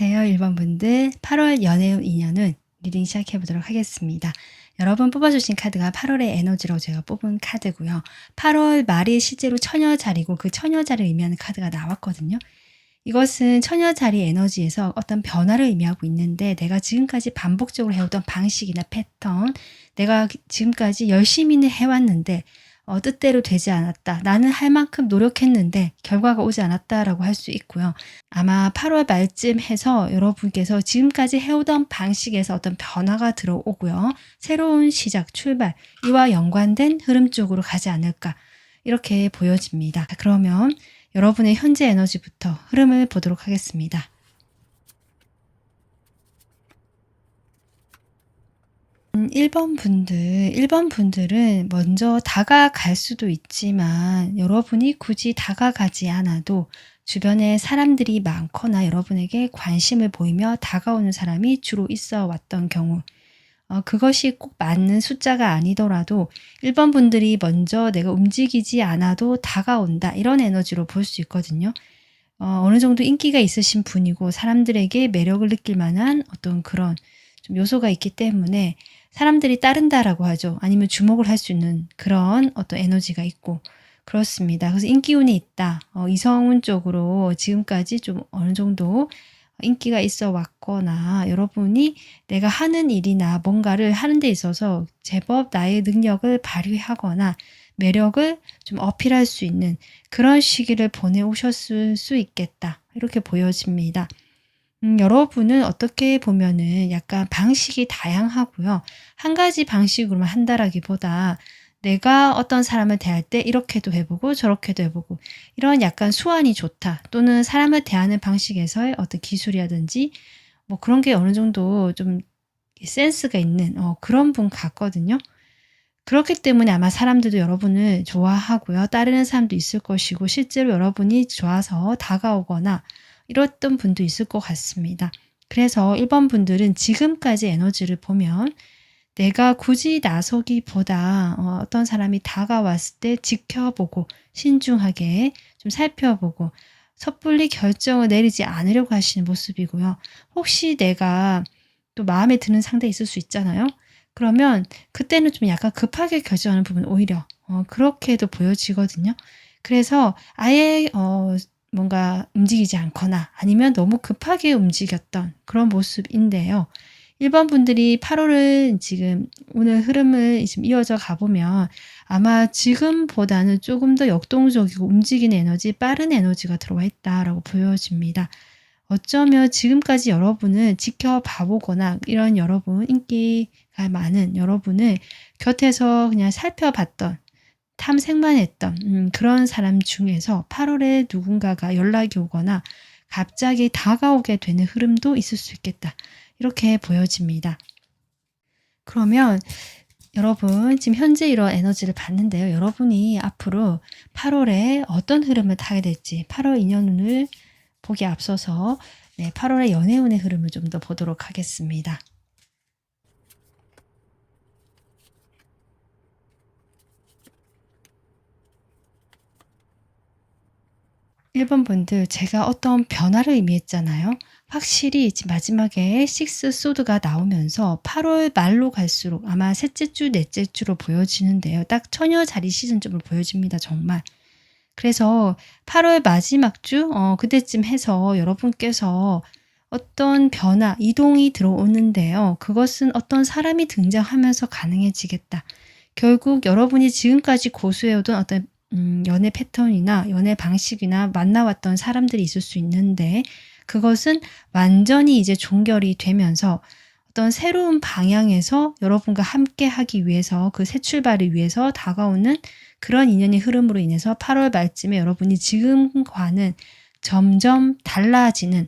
안녕하세요. 1번 분들 8월 연애운 인연은 리딩 시작해 보도록 하겠습니다. 여러분 뽑아주신 카드가 8월의 에너지로 제가 뽑은 카드고요. 8월 말이 실제로 처녀자리고 그 처녀자리를 의미하는 카드가 나왔거든요. 이것은 처녀자리 에너지에서 어떤 변화를 의미하고 있는데 내가 지금까지 반복적으로 해오던 방식이나 패턴, 내가 지금까지 열심히는 해왔는데 뜻대로 되지 않았다. 나는 할 만큼 노력했는데 결과가 오지 않았다라고 할 수 있고요. 아마 8월 말쯤 해서 여러분께서 지금까지 해오던 방식에서 어떤 변화가 들어오고요. 새로운 시작, 출발, 이와 연관된 흐름 쪽으로 가지 않을까 이렇게 보여집니다. 그러면 여러분의 현재 에너지부터 흐름을 보도록 하겠습니다. 1번 분들은 먼저 다가갈 수도 있지만 여러분이 굳이 다가가지 않아도 주변에 사람들이 많거나 여러분에게 관심을 보이며 다가오는 사람이 주로 있어 왔던 경우, 그것이 꼭 맞는 숫자가 아니더라도 1번 분들이 먼저 내가 움직이지 않아도 다가온다, 이런 에너지로 볼 수 있거든요. 어느 정도 인기가 있으신 분이고 사람들에게 매력을 느낄 만한 어떤 그런 좀 요소가 있기 때문에 사람들이 따른다라고 하죠. 아니면 주목을 할 수 있는 그런 어떤 에너지가 있고 그렇습니다. 그래서 인기운이 있다. 이성운 쪽으로 지금까지 좀 어느 정도 인기가 있어 왔거나 여러분이 내가 하는 일이나 뭔가를 하는 데 있어서 제법 나의 능력을 발휘하거나 매력을 좀 어필할 수 있는 그런 시기를 보내오셨을 수 있겠다, 이렇게 보여집니다. 여러분은 어떻게 보면은 약간 방식이 다양하고요. 한 가지 방식으로만 한다라기보다 내가 어떤 사람을 대할 때 이렇게도 해보고 저렇게도 해보고 이런 약간 수완이 좋다, 또는 사람을 대하는 방식에서의 어떤 기술이라든지 뭐 그런 게 어느 정도 좀 센스가 있는 그런 분 같거든요. 그렇기 때문에 아마 사람들도 여러분을 좋아하고요. 따르는 사람도 있을 것이고 실제로 여러분이 좋아서 다가오거나 이랬던 분도 있을 것 같습니다. 그래서 1번 분들은 지금까지 에너지를 보면 내가 굳이 나서기보다 어떤 사람이 다가왔을 때 지켜보고 신중하게 좀 살펴보고 섣불리 결정을 내리지 않으려고 하시는 모습이고요. 혹시 내가 또 마음에 드는 상대 있을 수 있잖아요. 그러면 그때는 좀 약간 급하게 결정하는 부분 오히려 그렇게도 보여지거든요. 그래서 아예 뭔가 움직이지 않거나 아니면 너무 급하게 움직였던 그런 모습인데요. 1번 분들이 8월을 지금 오늘 흐름을 지금 이어져 가보면 아마 지금보다는 조금 더 역동적이고 움직이는 에너지, 빠른 에너지가 들어와 있다라고 보여집니다. 어쩌면 지금까지 여러분을 지켜봐 보거나 이런 여러분, 인기가 많은 여러분을 곁에서 그냥 살펴봤던, 탐색만 했던 그런 사람 중에서 8월에 누군가가 연락이 오거나 갑자기 다가오게 되는 흐름도 있을 수 있겠다, 이렇게 보여집니다. 그러면 여러분 지금 현재 이런 에너지를 봤는데요. 여러분이 앞으로 8월에 어떤 흐름을 타게 될지 8월 인연운을 보기 앞서서 8월의 연애운의 흐름을 좀 더 보도록 하겠습니다. 1번 분들, 제가 어떤 변화를 의미했잖아요. 확실히 지금 마지막에 6 소드가 나오면서 8월 말로 갈수록 아마 셋째 주, 넷째 주로 보여지는데요. 딱 처녀 자리 시즌점으로 보여집니다. 정말. 그래서 8월 마지막 주 그때쯤 해서 여러분께서 어떤 변화, 이동이 들어오는데요. 그것은 어떤 사람이 등장하면서 가능해지겠다. 결국 여러분이 지금까지 고수해오던 어떤 연애 패턴이나 연애 방식이나 만나왔던 사람들이 있을 수 있는데 그것은 완전히 이제 종결이 되면서 어떤 새로운 방향에서 여러분과 함께 하기 위해서 그 새 출발을 위해서 다가오는 그런 인연의 흐름으로 인해서 8월 말쯤에 여러분이 지금과는 점점 달라지는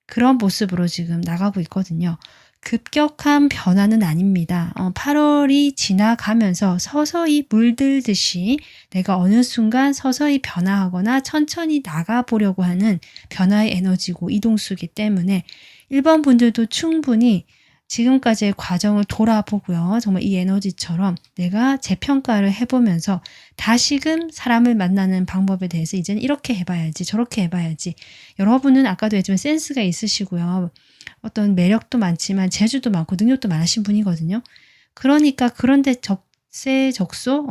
그런 모습으로 지금 나가고 있거든요. 급격한 변화는 아닙니다. 8월이 지나가면서 서서히 물들듯이 내가 어느 순간 서서히 변화하거나 천천히 나가보려고 하는 변화의 에너지고 이동수기 때문에 1번 분들도 충분히 지금까지의 과정을 돌아보고요. 정말 이 에너지처럼 내가 재평가를 해보면서 다시금 사람을 만나는 방법에 대해서 이제는 이렇게 해봐야지, 저렇게 해봐야지. 여러분은 아까도 했지만 센스가 있으시고요. 어떤 매력도 많지만 재주도 많고 능력도 많으신 분이거든요. 그러니까 그런데 적재적소로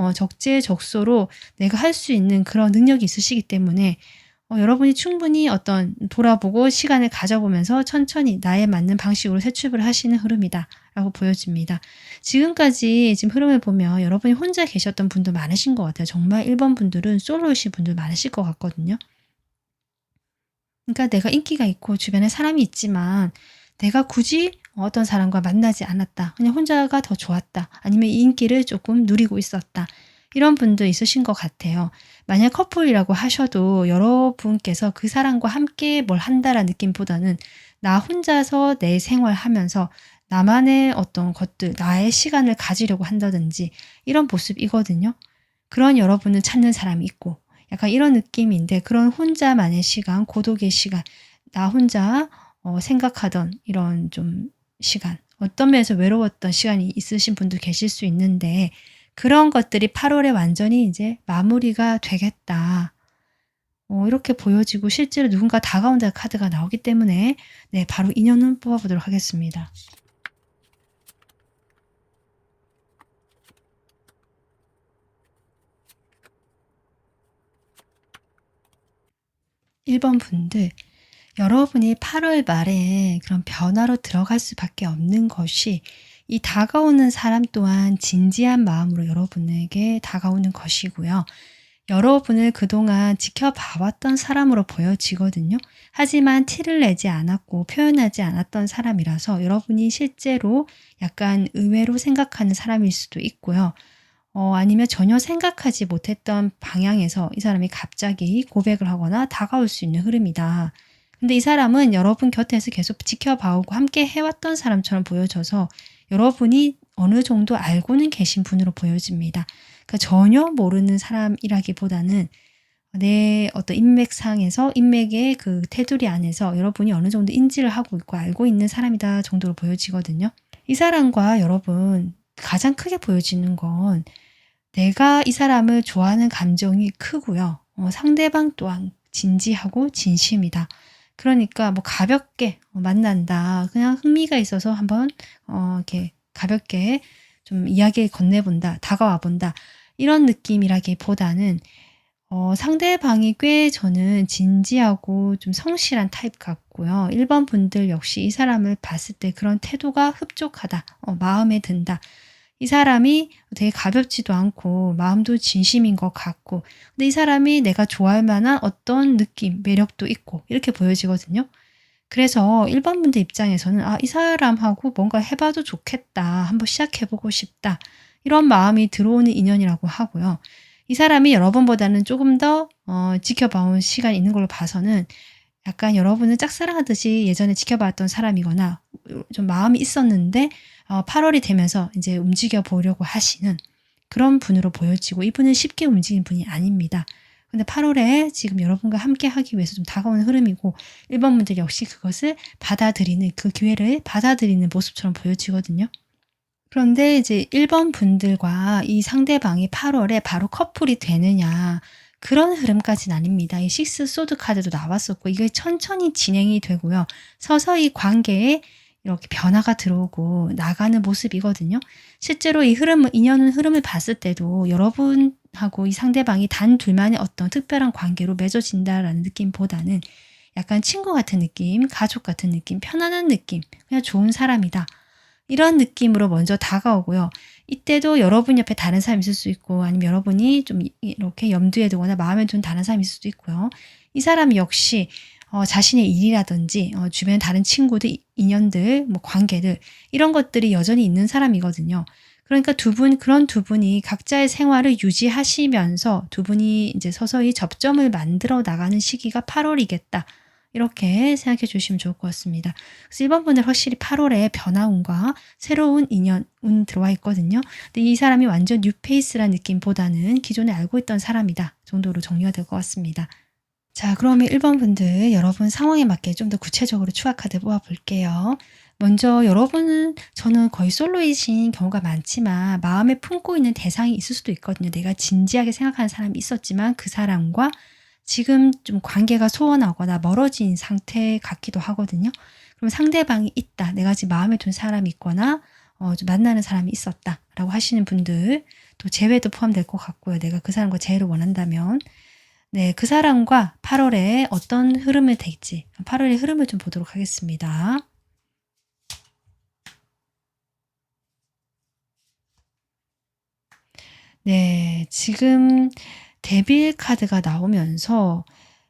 내가 할 수 있는 그런 능력이 있으시기 때문에 여러분이 충분히 어떤 돌아보고 시간을 가져보면서 천천히 나에 맞는 방식으로 세출을 하시는 흐름이다 라고 보여집니다. 지금까지 지금 흐름을 보면 여러분이 혼자 계셨던 분도 많으신 것 같아요. 정말 1번 분들은 솔로이신 분들 많으실 것 같거든요. 그러니까 내가 인기가 있고 주변에 사람이 있지만 내가 굳이 어떤 사람과 만나지 않았다. 그냥 혼자가 더 좋았다. 아니면 이 인기를 조금 누리고 있었다. 이런 분도 있으신 것 같아요. 만약 커플이라고 하셔도 여러분께서 그 사람과 함께 뭘 한다라는 느낌보다는 나 혼자서 내 생활하면서 나만의 어떤 것들, 나의 시간을 가지려고 한다든지 이런 모습이거든요. 그런 여러분을 찾는 사람이 있고 약간 이런 느낌인데 그런 혼자만의 시간, 고독의 시간, 나 혼자 생각하던 이런 좀 시간, 어떤 면에서 외로웠던 시간이 있으신 분도 계실 수 있는데 그런 것들이 8월에 완전히 이제 마무리가 되겠다. 이렇게 보여지고 실제로 누군가 다가온다 카드가 나오기 때문에 네, 바로 인연은 뽑아보도록 하겠습니다. 1번 분들, 여러분이 8월 말에 그런 변화로 들어갈 수밖에 없는 것이 이 다가오는 사람 또한 진지한 마음으로 여러분에게 다가오는 것이고요. 여러분을 그동안 지켜봐왔던 사람으로 보여지거든요. 하지만 티를 내지 않았고 표현하지 않았던 사람이라서 여러분이 실제로 약간 의외로 생각하는 사람일 수도 있고요. 아니면 전혀 생각하지 못했던 방향에서 이 사람이 갑자기 고백을 하거나 다가올 수 있는 흐름이다. 근데 이 사람은 여러분 곁에서 계속 지켜봐오고 함께 해왔던 사람처럼 보여져서 여러분이 어느 정도 알고는 계신 분으로 보여집니다. 그러니까 전혀 모르는 사람이라기보다는 내 어떤 인맥상에서 인맥의 그 테두리 안에서 여러분이 어느 정도 인지를 하고 있고 알고 있는 사람이다 정도로 보여지거든요. 이 사람과 여러분 가장 크게 보여지는 건 내가 이 사람을 좋아하는 감정이 크고요. 상대방 또한 진지하고 진심이다. 그러니까 뭐 가볍게 만난다. 그냥 흥미가 있어서 한번 이렇게 가볍게 좀 이야기 건네본다. 다가와 본다. 이런 느낌이라기보다는 상대방이 꽤 저는 진지하고 좀 성실한 타입 같고요. 1번 분들 역시 이 사람을 봤을 때 그런 태도가 흡족하다. 마음에 든다. 이 사람이 되게 가볍지도 않고 마음도 진심인 것 같고 근데 이 사람이 내가 좋아할 만한 어떤 느낌, 매력도 있고 이렇게 보여지거든요. 그래서 1번 분들 입장에서는 이 사람하고 뭔가 해봐도 좋겠다. 한번 시작해보고 싶다. 이런 마음이 들어오는 인연이라고 하고요. 이 사람이 여러분보다는 조금 더 지켜봐온 시간이 있는 걸로 봐서는 약간 여러분을 짝사랑하듯이 예전에 지켜봤던 사람이거나 좀 마음이 있었는데 8월이 되면서 이제 움직여 보려고 하시는 그런 분으로 보여지고 이분은 쉽게 움직이는 분이 아닙니다. 근데 8월에 지금 여러분과 함께 하기 위해서 좀 다가오는 흐름이고 1번 분들 역시 그것을 받아들이는 그 기회를 받아들이는 모습처럼 보여지거든요. 그런데 이제 1번 분들과 이 상대방이 8월에 바로 커플이 되느냐 그런 흐름까지는 아닙니다. 이 식스 소드 카드도 나왔었고 이게 천천히 진행이 되고요. 서서히 관계에 이렇게 변화가 들어오고 나가는 모습이거든요. 실제로 이 인연은 흐름을 봤을 때도 여러분하고 이 상대방이 단 둘만의 어떤 특별한 관계로 맺어진다라는 느낌보다는 약간 친구 같은 느낌, 가족 같은 느낌, 편안한 느낌, 그냥 좋은 사람이다. 이런 느낌으로 먼저 다가오고요. 이때도 여러분 옆에 다른 사람이 있을 수 있고 아니면 여러분이 좀 이렇게 염두에 두거나 마음에 둔 다른 사람이 있을 수도 있고요. 이 사람 역시 자신의 일이라든지 주변 다른 친구들, 인연들, 뭐 관계들 이런 것들이 여전히 있는 사람이거든요. 그러니까 그런 두 분이 각자의 생활을 유지하시면서 두 분이 이제 서서히 접점을 만들어 나가는 시기가 8월이겠다. 이렇게 생각해 주시면 좋을 것 같습니다. 그래서 1번 분들 확실히 8월에 변화운과 새로운 인연운 들어와 있거든요. 근데 이 사람이 완전 뉴페이스라는 느낌보다는 기존에 알고 있던 사람이다 정도로 정리가 될 것 같습니다. 자, 그러면 1번 분들 여러분 상황에 맞게 좀 더 구체적으로 추가 카드 뽑아볼게요. 먼저 여러분은 저는 거의 솔로이신 경우가 많지만 마음에 품고 있는 대상이 있을 수도 있거든요. 내가 진지하게 생각하는 사람이 있었지만 그 사람과 지금 좀 관계가 소원하거나 멀어진 상태 같기도 하거든요. 그럼 상대방이 있다. 내가 지금 마음에 둔 사람이 있거나 좀 만나는 사람이 있었다라고 하시는 분들 또 재회도 포함될 것 같고요. 내가 그 사람과 재회를 원한다면 네, 그 사람과 8월에 어떤 흐름을 될지 8월의 흐름을 좀 보도록 하겠습니다. 네, 지금 데빌 카드가 나오면서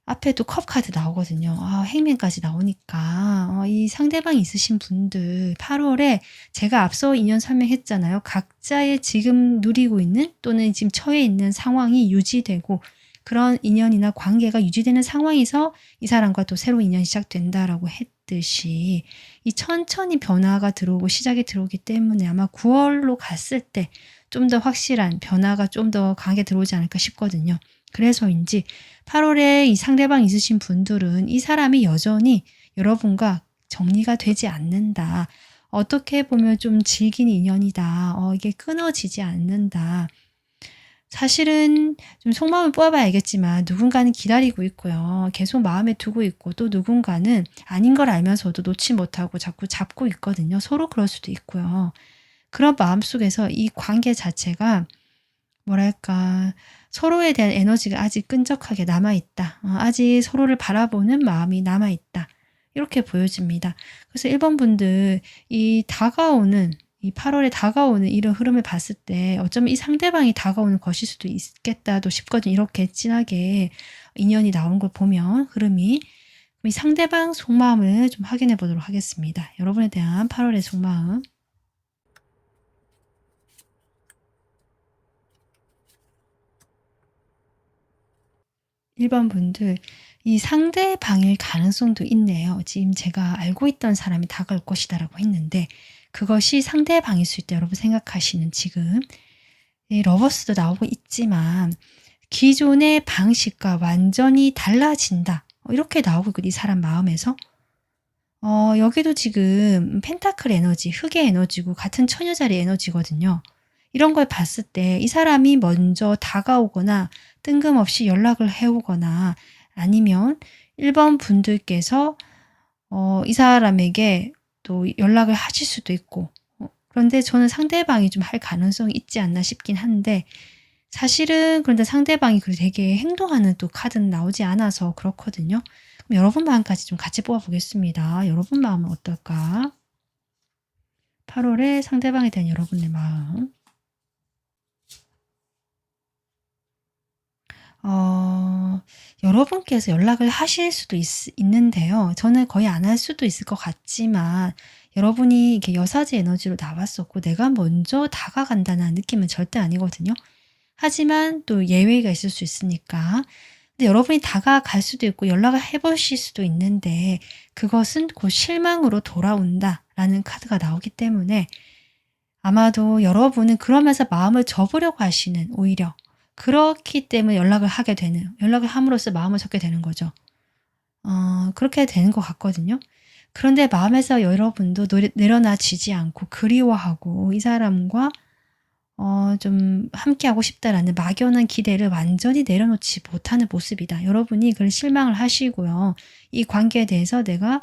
앞에 또 컵 카드 나오거든요. 행맨까지 나오니까 이 상대방이 있으신 분들 8월에 제가 앞서 인연 설명했잖아요. 각자의 지금 누리고 있는 또는 지금 처해 있는 상황이 유지되고 그런 인연이나 관계가 유지되는 상황에서 이 사람과 또 새로운 인연이 시작된다라고 했듯이 이 천천히 변화가 들어오고 시작이 들어오기 때문에 아마 9월로 갔을 때 좀 더 확실한 변화가 좀 더 강하게 들어오지 않을까 싶거든요. 그래서인지 8월에 이 상대방 있으신 분들은 이 사람이 여전히 여러분과 정리가 되지 않는다. 어떻게 보면 좀 질긴 인연이다. 이게 끊어지지 않는다. 사실은 좀 속마음을 뽑아봐야 알겠지만 누군가는 기다리고 있고요. 계속 마음에 두고 있고 또 누군가는 아닌 걸 알면서도 놓지 못하고 자꾸 잡고 있거든요. 서로 그럴 수도 있고요. 그런 마음속에서 이 관계 자체가 뭐랄까 서로에 대한 에너지가 아직 끈적하게 남아있다. 아직 서로를 바라보는 마음이 남아있다. 이렇게 보여집니다. 그래서 1번 분들 이 다가오는 이 8월에 다가오는 이런 흐름을 봤을 때 어쩌면 이 상대방이 다가오는 것일 수도 있겠다도 싶거든요. 이렇게 진하게 인연이 나온 걸 보면 흐름이 이 상대방 속마음을 좀 확인해 보도록 하겠습니다. 여러분에 대한 8월의 속마음. 1번 분들 이 상대방일 가능성도 있네요. 지금 제가 알고 있던 사람이 다가올 것이다 라고 했는데 그것이 상대방일 때 여러분 생각하시는 지금 이 러버스도 나오고 있지만 기존의 방식과 완전히 달라진다. 이렇게 나오고 있고 이 사람 마음에서 여기도 지금 펜타클 에너지, 흑의 에너지고 같은 처녀자리 에너지거든요. 이런 걸 봤을 때 이 사람이 먼저 다가오거나 뜬금없이 연락을 해오거나 아니면 1번 분들께서 이 사람에게 또 연락을 하실 수도 있고 그런데 저는 상대방이 좀 할 가능성이 있지 않나 싶긴 한데 사실은 그런데 상대방이 되게 행동하는 또 카드는 나오지 않아서 그렇거든요. 그럼 여러분 마음까지 좀 같이 뽑아보겠습니다. 여러분 마음은 어떨까? 8월에 상대방에 대한 여러분의 마음. 여러분께서 연락을 하실 수도 있는데요. 저는 거의 안 할 수도 있을 것 같지만 여러분이 이렇게 여사지 에너지로 나왔었고 내가 먼저 다가간다는 느낌은 절대 아니거든요. 하지만 또 예외가 있을 수 있으니까. 근데 여러분이 다가갈 수도 있고 연락을 해보실 수도 있는데 그것은 곧 실망으로 돌아온다라는 카드가 나오기 때문에 아마도 여러분은 그러면서 마음을 접으려고 하시는 오히려 그렇기 때문에 연락을 하게 되는 연락을 함으로써 마음을 접게 되는 거죠. 그렇게 되는 것 같거든요. 그런데 마음에서 여러분도 내려놔지지 않고 그리워하고 이 사람과 좀 함께하고 싶다라는 막연한 기대를 완전히 내려놓지 못하는 모습이다. 여러분이 그걸 실망을 하시고요. 이 관계에 대해서 내가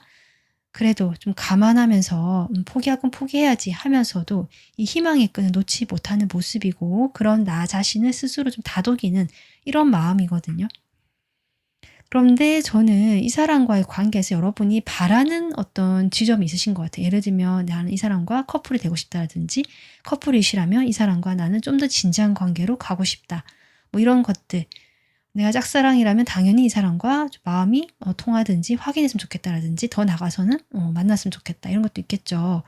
그래도 좀 감안하면서 포기하건 포기해야지 하면서도 이 희망의 끈을 놓지 못하는 모습이고 그런 나 자신을 스스로 좀 다독이는 이런 마음이거든요. 그런데 저는 이 사람과의 관계에서 여러분이 바라는 어떤 지점이 있으신 것 같아요. 예를 들면 나는 이 사람과 커플이 되고 싶다라든지 커플이시라면 이 사람과 나는 좀 더 진지한 관계로 가고 싶다. 뭐 이런 것들. 내가 짝사랑이라면 당연히 이 사람과 마음이 통하든지 확인했으면 좋겠다라든지 더 나가서는 만났으면 좋겠다. 이런 것도 있겠죠.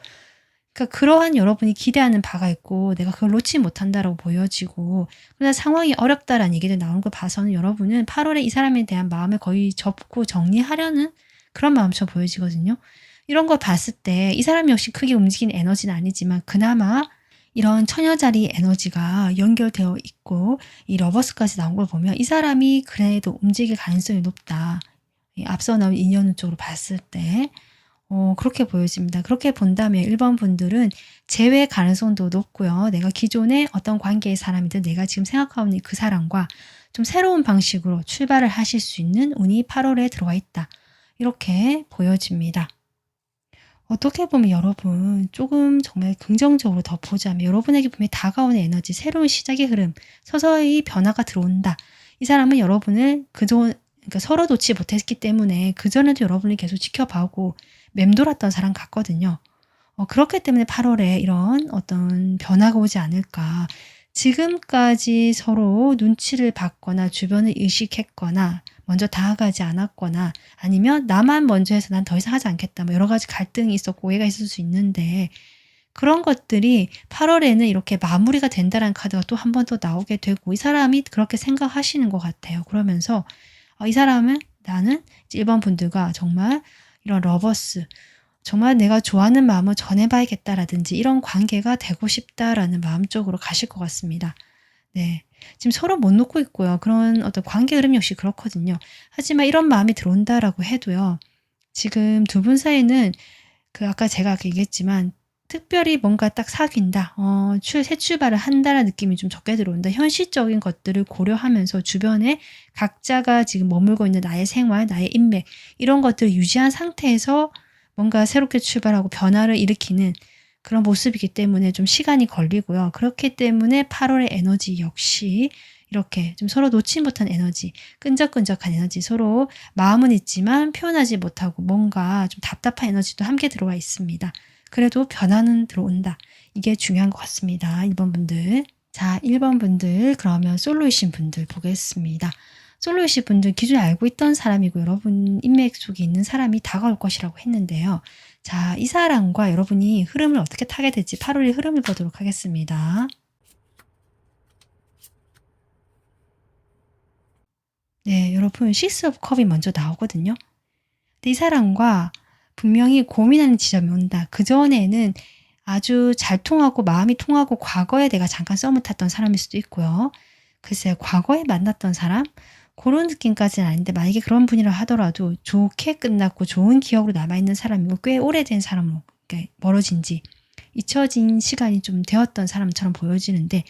그러니까 그러한 여러분이 기대하는 바가 있고 내가 그걸 놓지 못한다라고 보여지고 그러나 상황이 어렵다라는 얘기들 나오는 걸 봐서는 여러분은 8월에 이 사람에 대한 마음을 거의 접고 정리하려는 그런 마음처럼 보여지거든요. 이런 걸 봤을 때 이 사람 역시 크게 움직이는 에너지는 아니지만 그나마 이런 처녀자리 에너지가 연결되어 있고 이 러버스까지 나온 걸 보면 이 사람이 그래도 움직일 가능성이 높다. 앞서 나온 인연 쪽으로 봤을 때 그렇게 보여집니다. 그렇게 본다면 1번 분들은 재회 가능성도 높고요. 내가 기존에 어떤 관계의 사람이든 내가 지금 생각하고 있는 그 사람과 좀 새로운 방식으로 출발을 하실 수 있는 운이 8월에 들어와 있다. 이렇게 보여집니다. 어떻게 보면 여러분 조금 정말 긍정적으로 더 보자면 여러분에게 분명히 다가오는 에너지, 새로운 시작의 흐름, 서서히 변화가 들어온다. 이 사람은 여러분을 그러니까 서로 놓지 못했기 때문에 그전에도 여러분을 계속 지켜봐오고 맴돌았던 사람 같거든요. 그렇기 때문에 8월에 이런 어떤 변화가 오지 않을까. 지금까지 서로 눈치를 봤거나 주변을 의식했거나 먼저 다가가지 않았거나 아니면 나만 먼저 해서 난 더 이상 하지 않겠다. 뭐 여러 가지 갈등이 있었고 오해가 있을 수 있는데 그런 것들이 8월에는 이렇게 마무리가 된다는 카드가 또 한 번 더 나오게 되고 이 사람이 그렇게 생각하시는 것 같아요. 그러면서 이 사람은 나는 1번 분들과 정말 이런 러버스 정말 내가 좋아하는 마음을 전해봐야겠다라든지 이런 관계가 되고 싶다라는 마음 쪽으로 가실 것 같습니다. 네. 지금 서로 못 놓고 있고요. 그런 어떤 관계 흐름 역시 그렇거든요. 하지만 이런 마음이 들어온다라고 해도요. 지금 두 분 사이는 아까 제가 얘기했지만 특별히 뭔가 딱 사귄다. 새 출발을 한다는 느낌이 좀 적게 들어온다. 현실적인 것들을 고려하면서 주변에 각자가 지금 머물고 있는 나의 생활, 나의 인맥 이런 것들을 유지한 상태에서 뭔가 새롭게 출발하고 변화를 일으키는 그런 모습이기 때문에 좀 시간이 걸리고요. 그렇기 때문에 8월의 에너지 역시 이렇게 좀 서로 놓지 못한 에너지, 끈적끈적한 에너지, 서로 마음은 있지만 표현하지 못하고 뭔가 좀 답답한 에너지도 함께 들어와 있습니다. 그래도 변화는 들어온다. 이게 중요한 것 같습니다. 1번 분들. 자, 1번 분들 그러면 솔로이신 분들 보겠습니다. 솔로이신 분들 기존에 알고 있던 사람이고 여러분 인맥 속에 있는 사람이 다가올 것이라고 했는데요. 자, 이 사람과 여러분이 흐름을 어떻게 타게 될지 8월의 흐름을 보도록 하겠습니다. 네, 여러분 식스 오브 컵이 먼저 나오거든요. 근데 이 사람과 분명히 고민하는 지점이 온다. 그전에는 아주 잘 통하고 마음이 통하고 과거에 내가 잠깐 썸을 탔던 사람일 수도 있고요. 글쎄요. 과거에 만났던 사람? 그런 느낌까지는 아닌데 만약에 그런 분이라 하더라도 좋게 끝났고 좋은 기억으로 남아있는 사람이고 꽤 오래된 사람으로 멀어진 지 잊혀진 시간이 좀 되었던 사람처럼 보여지는데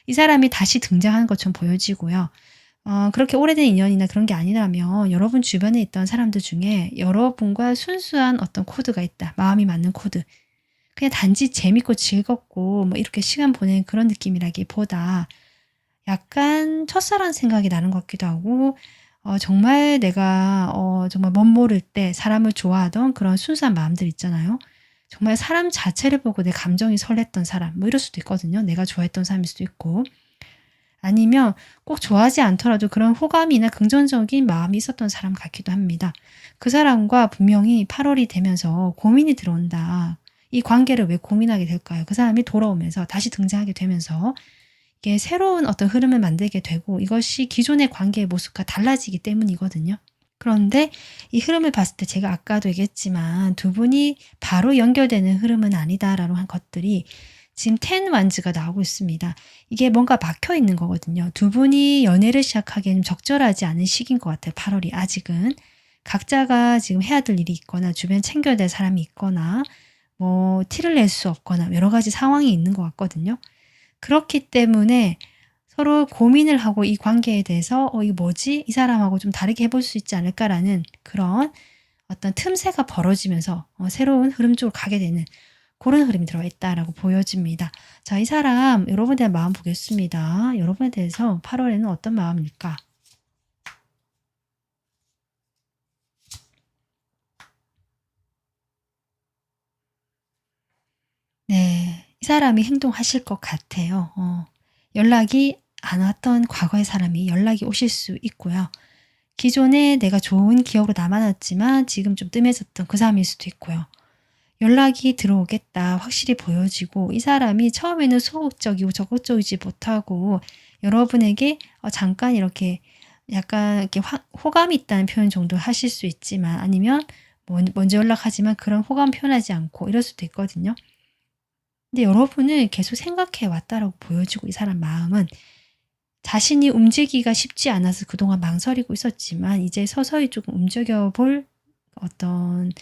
이 사람이 다시 등장하는 것처럼 보여지고요. 그렇게 오래된 인연이나 그런 게 아니라면 여러분 주변에 있던 사람들 중에 여러분과 순수한 어떤 코드가 있다. 마음이 맞는 코드. 그냥 단지 재밌고 즐겁고 뭐 이렇게 시간 보내는 그런 느낌이라기보다 약간 첫사랑 생각이 나는 것 같기도 하고 정말 내가 정말 멋 모를 때 사람을 좋아하던 그런 순수한 마음들 있잖아요. 정말 사람 자체를 보고 내 감정이 설렜던 사람 뭐 이럴 수도 있거든요. 내가 좋아했던 사람일 수도 있고 아니면 꼭 좋아하지 않더라도 그런 호감이나 긍정적인 마음이 있었던 사람 같기도 합니다. 그 사람과 분명히 8월이 되면서 고민이 들어온다. 이 관계를 왜 고민하게 될까요? 그 사람이 돌아오면서 다시 등장하게 되면서 이게 새로운 어떤 흐름을 만들게 되고 이것이 기존의 관계의 모습과 달라지기 때문이거든요. 그런데 이 흐름을 봤을 때 제가 아까도 얘기했지만 두 분이 바로 연결되는 흐름은 아니다라는 것들이 지금 10 완즈가 나오고 있습니다. 이게 뭔가 막혀 있는 거거든요. 두 분이 연애를 시작하기에는 적절하지 않은 시기인 것 같아요. 8월이 아직은. 각자가 지금 해야 될 일이 있거나 주변 챙겨야 될 사람이 있거나 뭐 티를 낼 수 없거나 여러 가지 상황이 있는 것 같거든요. 그렇기 때문에 서로 고민을 하고 이 관계에 대해서 이거 뭐지? 이 사람하고 좀 다르게 해볼 수 있지 않을까라는 그런 어떤 틈새가 벌어지면서 새로운 흐름 쪽으로 가게 되는 그런 흐름이 들어가 있다라고 보여집니다. 자, 이 사람 여러분에 대한 마음 보겠습니다. 여러분에 대해서 8월에는 어떤 마음일까? 네, 이 사람이 행동하실 것 같아요. 연락이 안 왔던 과거의 사람이 연락이 오실 수 있고요. 기존에 내가 좋은 기억으로 남아놨지만 지금 좀 뜸해졌던 그 사람일 수도 있고요. 연락이 들어오겠다 확실히 보여지고 이 사람이 처음에는 소극적이고 적극적이지 못하고 여러분에게 잠깐 이렇게 약간 이렇게 호감이 있다는 표현 정도 하실 수 있지만 아니면 먼저 연락하지만 그런 호감 표현하지 않고 이럴 수도 있거든요. 근데 여러분을 계속 생각해 왔다라고 보여지고 이 사람 마음은 자신이 움직이기가 쉽지 않아서 그동안 망설이고 있었지만 이제 서서히 조금 움직여 볼 어떤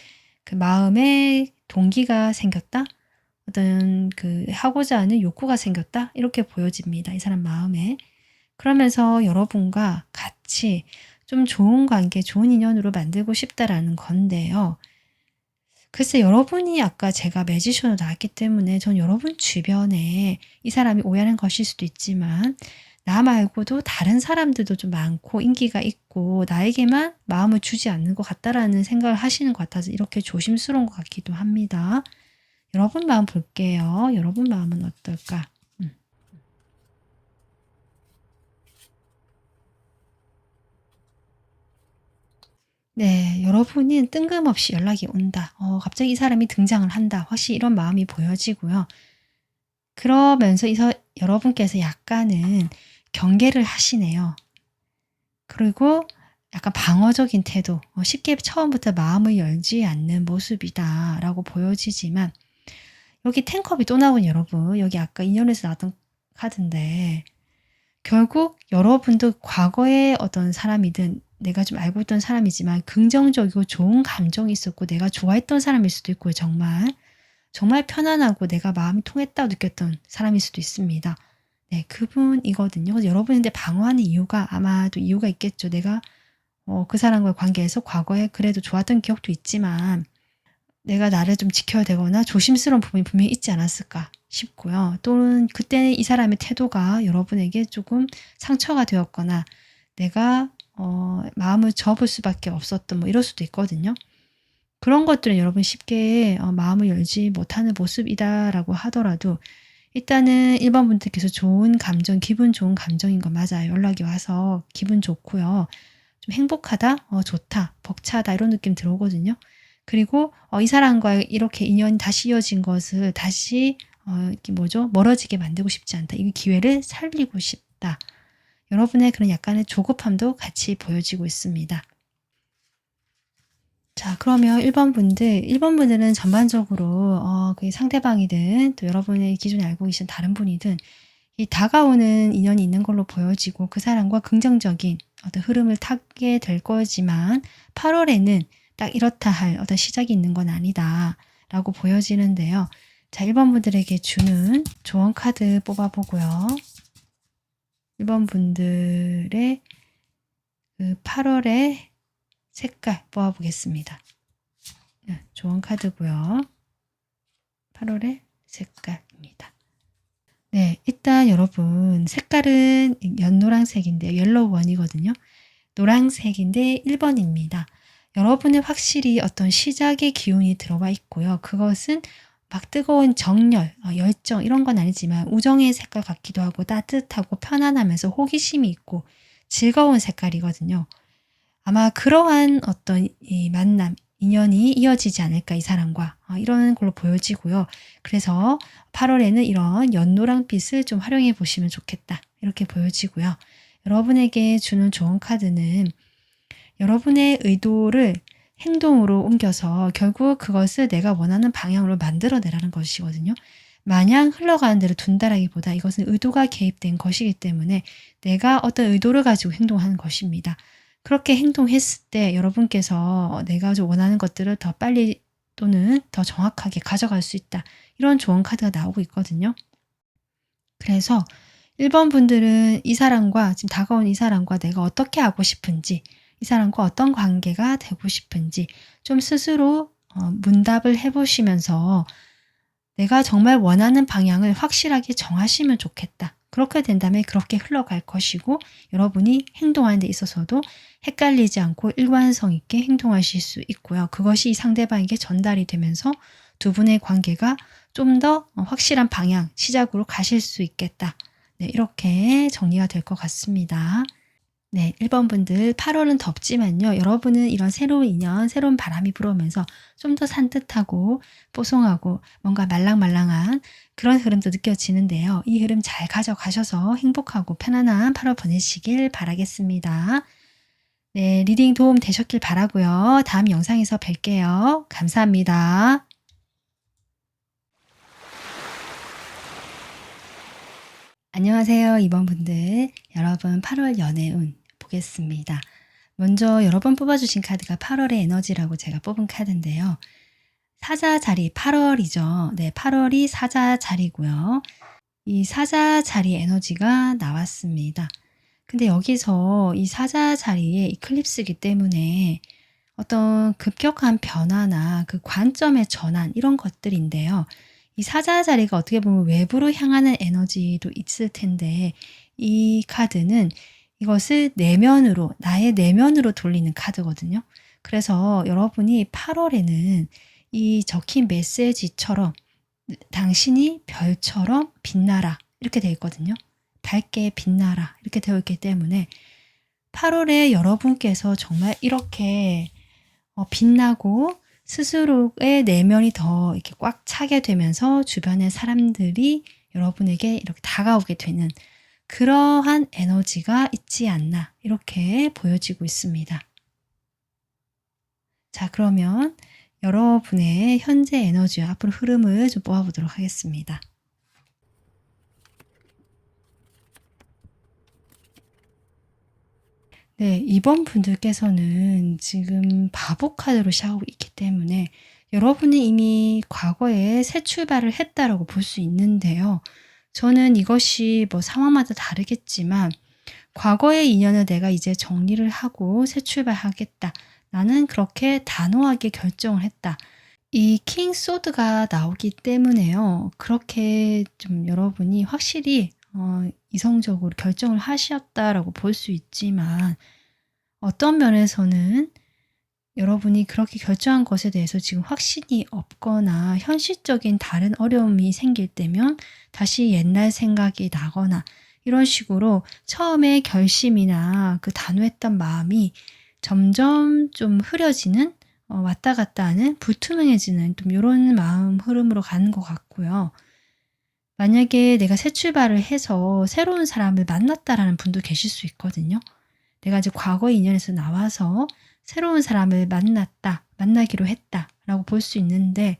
그 마음에 동기가 생겼다? 어떤 그 하고자 하는 욕구가 생겼다? 이렇게 보여집니다. 이 사람 마음에. 그러면서 여러분과 같이 좀 좋은 관계, 좋은 인연으로 만들고 싶다라는 건데요. 글쎄 여러분이 아까 제가 매지션으로 나왔기 때문에 전 여러분 주변에 이 사람이 오해하는 것일 수도 있지만 나 말고도 다른 사람들도 좀 많고 인기가 있고 나에게만 마음을 주지 않는 것 같다라는 생각을 하시는 것 같아서 이렇게 조심스러운 것 같기도 합니다. 여러분 마음 볼게요. 여러분 마음은 어떨까? 네, 여러분은 뜬금없이 연락이 온다. 갑자기 이 사람이 등장을 한다. 확실히 이런 마음이 보여지고요. 그러면서 여러분께서 약간은 경계를 하시네요. 그리고 약간 방어적인 태도, 쉽게 처음부터 마음을 열지 않는 모습이다라고 보여지지만 여기 텐컵이 또 나오는 여러분, 여기 아까 인연에서 나왔던 카드인데 결국 여러분도 과거에 어떤 사람이든 내가 좀 알고 있던 사람이지만 긍정적이고 좋은 감정이 있었고 내가 좋아했던 사람일 수도 있고요. 정말 편안하고 내가 마음이 통했다고 느꼈던 사람일 수도 있습니다. 네, 그분이거든요. 그래서 여러분인데 방어하는 이유가 아마도 이유가 있겠죠. 내가 그 사람과의 관계에서 과거에 그래도 좋았던 기억도 있지만 내가 나를 좀 지켜야 되거나 조심스러운 부분이 분명히 있지 않았을까 싶고요. 또는 그때 이 사람의 태도가 여러분에게 조금 상처가 되었거나 내가 마음을 접을 수밖에 없었던 뭐 이럴 수도 있거든요. 그런 것들은 여러분 쉽게 마음을 열지 못하는 모습이다라고 하더라도 일단은 1번 분들께서 좋은 감정, 기분 좋은 감정인 거 맞아요. 연락이 와서 기분 좋고요. 좀 행복하다, 좋다, 벅차다 이런 느낌 들어오거든요. 그리고 이 사람과 이렇게 인연이 다시 이어진 것을 다시 이게 멀어지게 만들고 싶지 않다. 이 기회를 살리고 싶다. 여러분의 그런 약간의 조급함도 같이 보여지고 있습니다. 자, 그러면 1번 분들은 전반적으로 그 상대방이든 또 여러분의 기존에 알고 계신 다른 분이든 이 다가오는 인연이 있는 걸로 보여지고 그 사람과 긍정적인 어떤 흐름을 타게 될 거지만 8월에는 딱 이렇다 할 어떤 시작이 있는 건 아니다 라고 보여지는데요. 자, 1번 분들에게 주는 조언 카드 뽑아보고요. 1번 분들의 그 8월의 색깔 뽑아보겠습니다. 조언 카드고요. 8월의 색깔입니다. 네, 일단 여러분 색깔은 연노란색인데요. 옐로우 원이거든요. 노란색인데 1번입니다. 여러분은 확실히 어떤 시작의 기운이 들어와 있고요. 그것은 막 뜨거운 정열, 열정 이런 건 아니지만 우정의 색깔 같기도 하고 따뜻하고 편안하면서 호기심이 있고 즐거운 색깔이거든요. 아마 그러한 어떤 이 만남, 인연이 이어지지 않을까 이 사람과 이런 걸로 보여지고요. 그래서 8월에는 이런 연노랑빛을 좀 활용해 보시면 좋겠다 이렇게 보여지고요. 여러분에게 주는 좋은 카드는 여러분의 의도를 행동으로 옮겨서 결국 그것을 내가 원하는 방향으로 만들어내라는 것이거든요. 마냥 흘러가는 대로 둔다라기보다 이것은 의도가 개입된 것이기 때문에 내가 어떤 의도를 가지고 행동하는 것입니다. 그렇게 행동했을 때 여러분께서 내가 원하는 것들을 더 빨리 또는 더 정확하게 가져갈 수 있다. 이런 좋은 카드가 나오고 있거든요. 그래서 1번 분들은 이 사람과 지금 다가온 이 사람과 내가 어떻게 하고 싶은지 이 사람과 어떤 관계가 되고 싶은지 좀 스스로 문답을 해보시면서 내가 정말 원하는 방향을 확실하게 정하시면 좋겠다. 그렇게 된다면 그렇게 흘러갈 것이고 여러분이 행동하는 데 있어서도 헷갈리지 않고 일관성 있게 행동하실 수 있고요. 그것이 상대방에게 전달이 되면서 두 분의 관계가 좀 더 확실한 방향, 시작으로 가실 수 있겠다. 네, 이렇게 정리가 될 것 같습니다. 네, 1번 분들 8월은 덥지만요. 여러분은 이런 새로운 인연, 새로운 바람이 불어오면서 좀 더 산뜻하고 뽀송하고 뭔가 말랑말랑한 그런 흐름도 느껴지는데요. 이 흐름 잘 가져가셔서 행복하고 편안한 8월 보내시길 바라겠습니다. 네, 리딩 도움 되셨길 바라고요. 다음 영상에서 뵐게요. 감사합니다. 안녕하세요, 2번 분들. 여러분 8월 연애운 보겠습니다. 먼저 여러 번 뽑아주신 카드가 8월의 에너지라고 제가 뽑은 카드인데요. 사자 자리 8월이죠. 네, 8월이 사자 자리고요. 이 사자 자리 에너지가 나왔습니다. 근데 여기서 이 사자 자리에 이클립스이기 때문에 어떤 급격한 변화나 그 관점의 전환 이런 것들인데요. 이 사자 자리가 어떻게 보면 외부로 향하는 에너지도 있을 텐데 이 카드는 이것을 내면으로, 나의 내면으로 돌리는 카드거든요. 그래서 여러분이 8월에는 이 적힌 메시지처럼 당신이 별처럼 빛나라 이렇게 되어 있거든요. 밝게 빛나라 이렇게 되어 있기 때문에 8월에 여러분께서 정말 이렇게 빛나고 스스로의 내면이 더 이렇게 꽉 차게 되면서 주변의 사람들이 여러분에게 이렇게 다가오게 되는 그러한 에너지가 있지 않나 이렇게 보여지고 있습니다. 자, 그러면 여러분의 현재 에너지와 앞으로 흐름을 좀 뽑아보도록 하겠습니다. 네, 이번 분들께서는 지금 바보 카드로 시작하고 있기 때문에 여러분이 이미 과거에 새 출발을 했다라고 볼 수 있는데요. 저는 이것이 뭐 상황마다 다르겠지만 과거의 인연을 내가 이제 정리를 하고 새 출발하겠다. 나는 그렇게 단호하게 결정을 했다. 이 킹 소드가 나오기 때문에요. 그렇게 좀 여러분이 확실히 이성적으로 결정을 하셨다라고 볼 수 있지만 어떤 면에서는 여러분이 그렇게 결정한 것에 대해서 지금 확신이 없거나 현실적인 다른 어려움이 생길 때면 다시 옛날 생각이 나거나 이런 식으로 처음에 결심이나 그 단호했던 마음이 점점 좀 흐려지는 왔다 갔다 하는 불투명해지는 좀 이런 마음 흐름으로 가는 것 같고요. 만약에 내가 새 출발을 해서 새로운 사람을 만났다라는 분도 계실 수 있거든요. 내가 이제 과거 인연에서 나와서 새로운 사람을 만나기로 했다라고 볼 수 있는데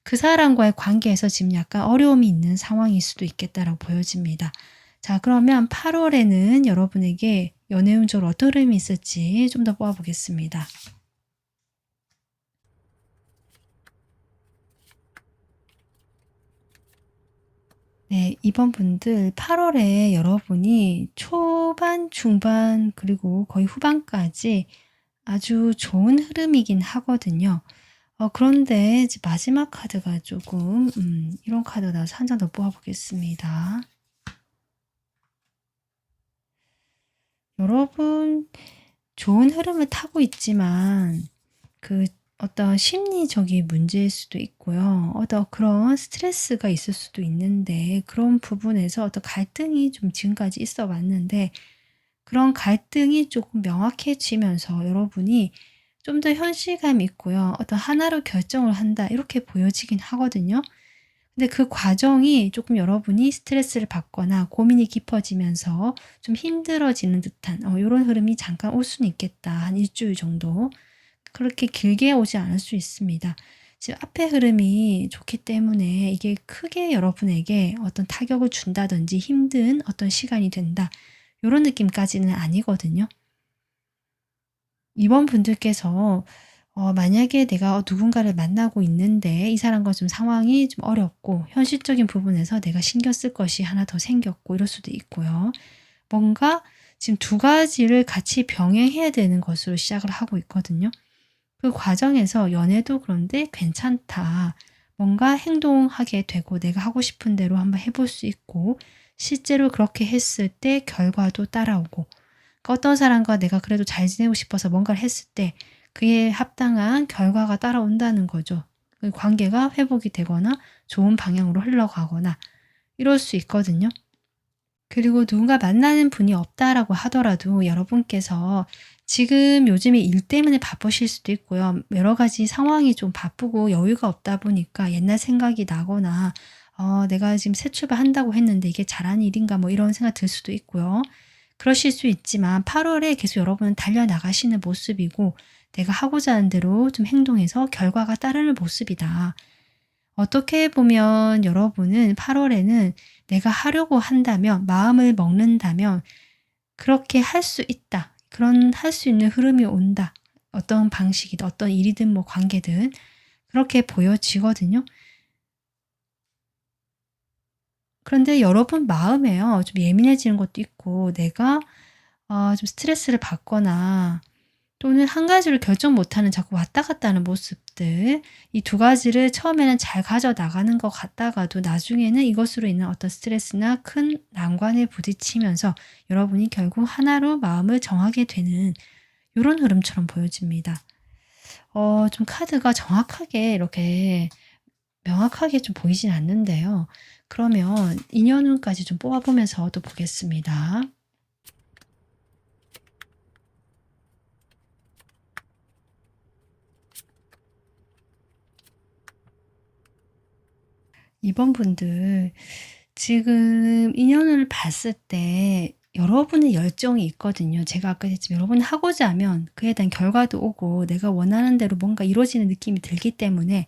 그 사람과의 관계에서 지금 약간 어려움이 있는 상황일 수도 있겠다라고 보여집니다. 자, 그러면 8월에는 여러분에게 연애운적으로 어떤 흐름이 있을지 좀 더 뽑아보겠습니다. 네, 이번 분들 8월에 여러분이 초반, 중반, 그리고 거의 후반까지 아주 좋은 흐름이긴 하거든요. 그런데 이제 마지막 카드가 조금 이런 카드가 나와서 한 장 더 뽑아보겠습니다. 여러분 좋은 흐름을 타고 있지만 그 어떤 심리적인 문제일 수도 있고요. 어떤 그런 스트레스가 있을 수도 있는데 그런 부분에서 어떤 갈등이 좀 지금까지 있어 왔는데 그런 갈등이 조금 명확해지면서 여러분이 좀 더 현실감 있고요. 어떤 하나로 결정을 한다 이렇게 보여지긴 하거든요. 근데 그 과정이 조금 여러분이 스트레스를 받거나 고민이 깊어지면서 좀 힘들어지는 듯한 요런 흐름이 잠깐 올 수는 있겠다. 한 일주일 정도. 그렇게 길게 오지 않을 수 있습니다. 지금 앞에 흐름이 좋기 때문에 이게 크게 여러분에게 어떤 타격을 준다든지 힘든 어떤 시간이 된다. 요런 느낌까지는 아니거든요. 이번 분들께서 만약에 내가 누군가를 만나고 있는데 이 사람과 좀 상황이 좀 어렵고 현실적인 부분에서 내가 신경 쓸 것이 하나 더 생겼고 이럴 수도 있고요. 뭔가 지금 두 가지를 같이 병행해야 되는 것으로 시작을 하고 있거든요. 그 과정에서 연애도 그런데 괜찮다. 뭔가 행동하게 되고 내가 하고 싶은 대로 한번 해볼 수 있고 실제로 그렇게 했을 때 결과도 따라오고 그러니까 어떤 사람과 내가 그래도 잘 지내고 싶어서 뭔가를 했을 때 그에 합당한 결과가 따라온다는 거죠. 그 관계가 회복이 되거나 좋은 방향으로 흘러가거나 이럴 수 있거든요. 그리고 누군가 만나는 분이 없다라고 하더라도 여러분께서 지금 요즘에 일 때문에 바쁘실 수도 있고요. 여러 가지 상황이 좀 바쁘고 여유가 없다 보니까 옛날 생각이 나거나 내가 지금 새 출발한다고 했는데 이게 잘한 일인가 뭐 이런 생각 들 수도 있고요. 그러실 수 있지만 8월에 계속 여러분은 달려나가시는 모습이고 내가 하고자 하는 대로 좀 행동해서 결과가 따르는 모습이다. 어떻게 보면 여러분은 8월에는 내가 하려고 한다면 마음을 먹는다면 그렇게 할 수 있다. 그런 할 수 있는 흐름이 온다. 어떤 방식이든 어떤 일이든 뭐 관계든 그렇게 보여지거든요. 그런데 여러분 마음에요. 좀 예민해지는 것도 있고 내가 좀 스트레스를 받거나 또는 한 가지를 결정 못하는 자꾸 왔다 갔다 하는 모습들, 이 두 가지를 처음에는 잘 가져나가는 것 같다가도 나중에는 이것으로 인한 어떤 스트레스나 큰 난관에 부딪히면서 여러분이 결국 하나로 마음을 정하게 되는 이런 흐름처럼 보여집니다. 좀 카드가 정확하게 이렇게 명확하게 좀 보이진 않는데요. 그러면 인연운까지 좀 뽑아보면서 또 보겠습니다. 이번 분들 지금 인연을 봤을 때 여러분의 열정이 있거든요. 제가 아까 했지만 여러분이 하고자 하면 그에 대한 결과도 오고 내가 원하는 대로 뭔가 이루어지는 느낌이 들기 때문에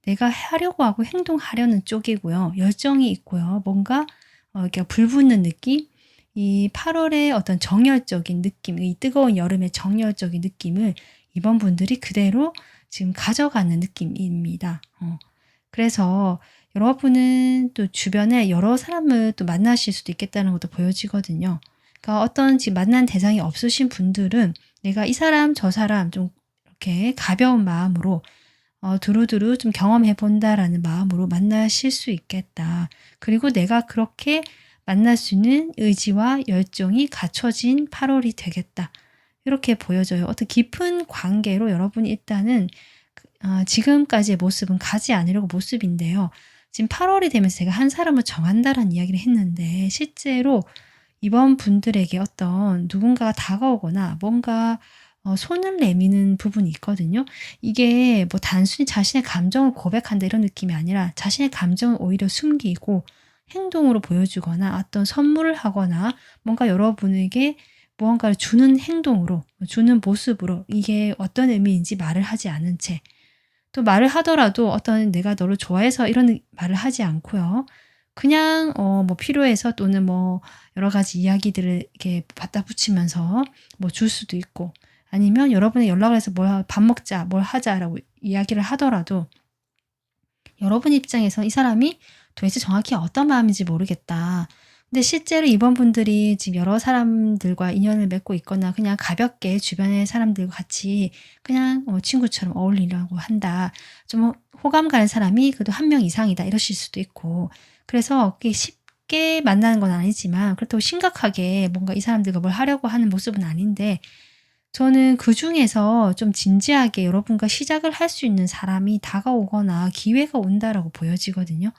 내가 하려고 하고 행동하려는 쪽이고요. 열정이 있고요. 뭔가 이렇게 불붙는 느낌? 이 8월의 어떤 정열적인 느낌, 이 뜨거운 여름의 정열적인 느낌을 이번 분들이 그대로 지금 가져가는 느낌입니다. 그래서 여러분은 또 주변에 여러 사람을 또 만나실 수도 있겠다는 것도 보여지거든요. 그러니까 어떤 지금 만난 대상이 없으신 분들은 내가 이 사람 저 사람 좀 이렇게 가벼운 마음으로 두루두루 좀 경험해 본다라는 마음으로 만나실 수 있겠다. 그리고 내가 그렇게 만날 수 있는 의지와 열정이 갖춰진 8월이 되겠다. 이렇게 보여져요. 어떤 깊은 관계로 여러분이 일단은 지금까지의 모습은 가지 않으려고 모습인데요. 지금 8월이 되면서 제가 한 사람을 정한다라는 이야기를 했는데 실제로 이번 분들에게 어떤 누군가가 다가오거나 뭔가 손을 내미는 부분이 있거든요. 이게 뭐 단순히 자신의 감정을 고백한다 이런 느낌이 아니라 자신의 감정을 오히려 숨기고 행동으로 보여주거나 어떤 선물을 하거나 뭔가 여러분에게 무언가를 주는 행동으로, 주는 모습으로 이게 어떤 의미인지 말을 하지 않은 채 또 말을 하더라도 어떤 내가 너를 좋아해서 이런 말을 하지 않고요. 그냥 뭐 필요해서 또는 뭐 여러 가지 이야기들을 이렇게 갖다 붙이면서 뭐 줄 수도 있고 아니면 여러분이 연락을 해서 밥 먹자, 뭘 하자라고 이야기를 하더라도 여러분 입장에서 이 사람이 도대체 정확히 어떤 마음인지 모르겠다. 근데 실제로 이번 분들이 지금 여러 사람들과 인연을 맺고 있거나 그냥 가볍게 주변의 사람들과 같이 그냥 친구처럼 어울리려고 한다. 좀 호감 가는 사람이 그래도 한 명 이상이다 이러실 수도 있고 그래서 그게 쉽게 만나는 건 아니지만 그렇다고 심각하게 뭔가 이 사람들과 뭘 하려고 하는 모습은 아닌데 저는 그중에서 좀 진지하게 여러분과 시작을 할 수 있는 사람이 다가오거나 기회가 온다라고 보여지거든요.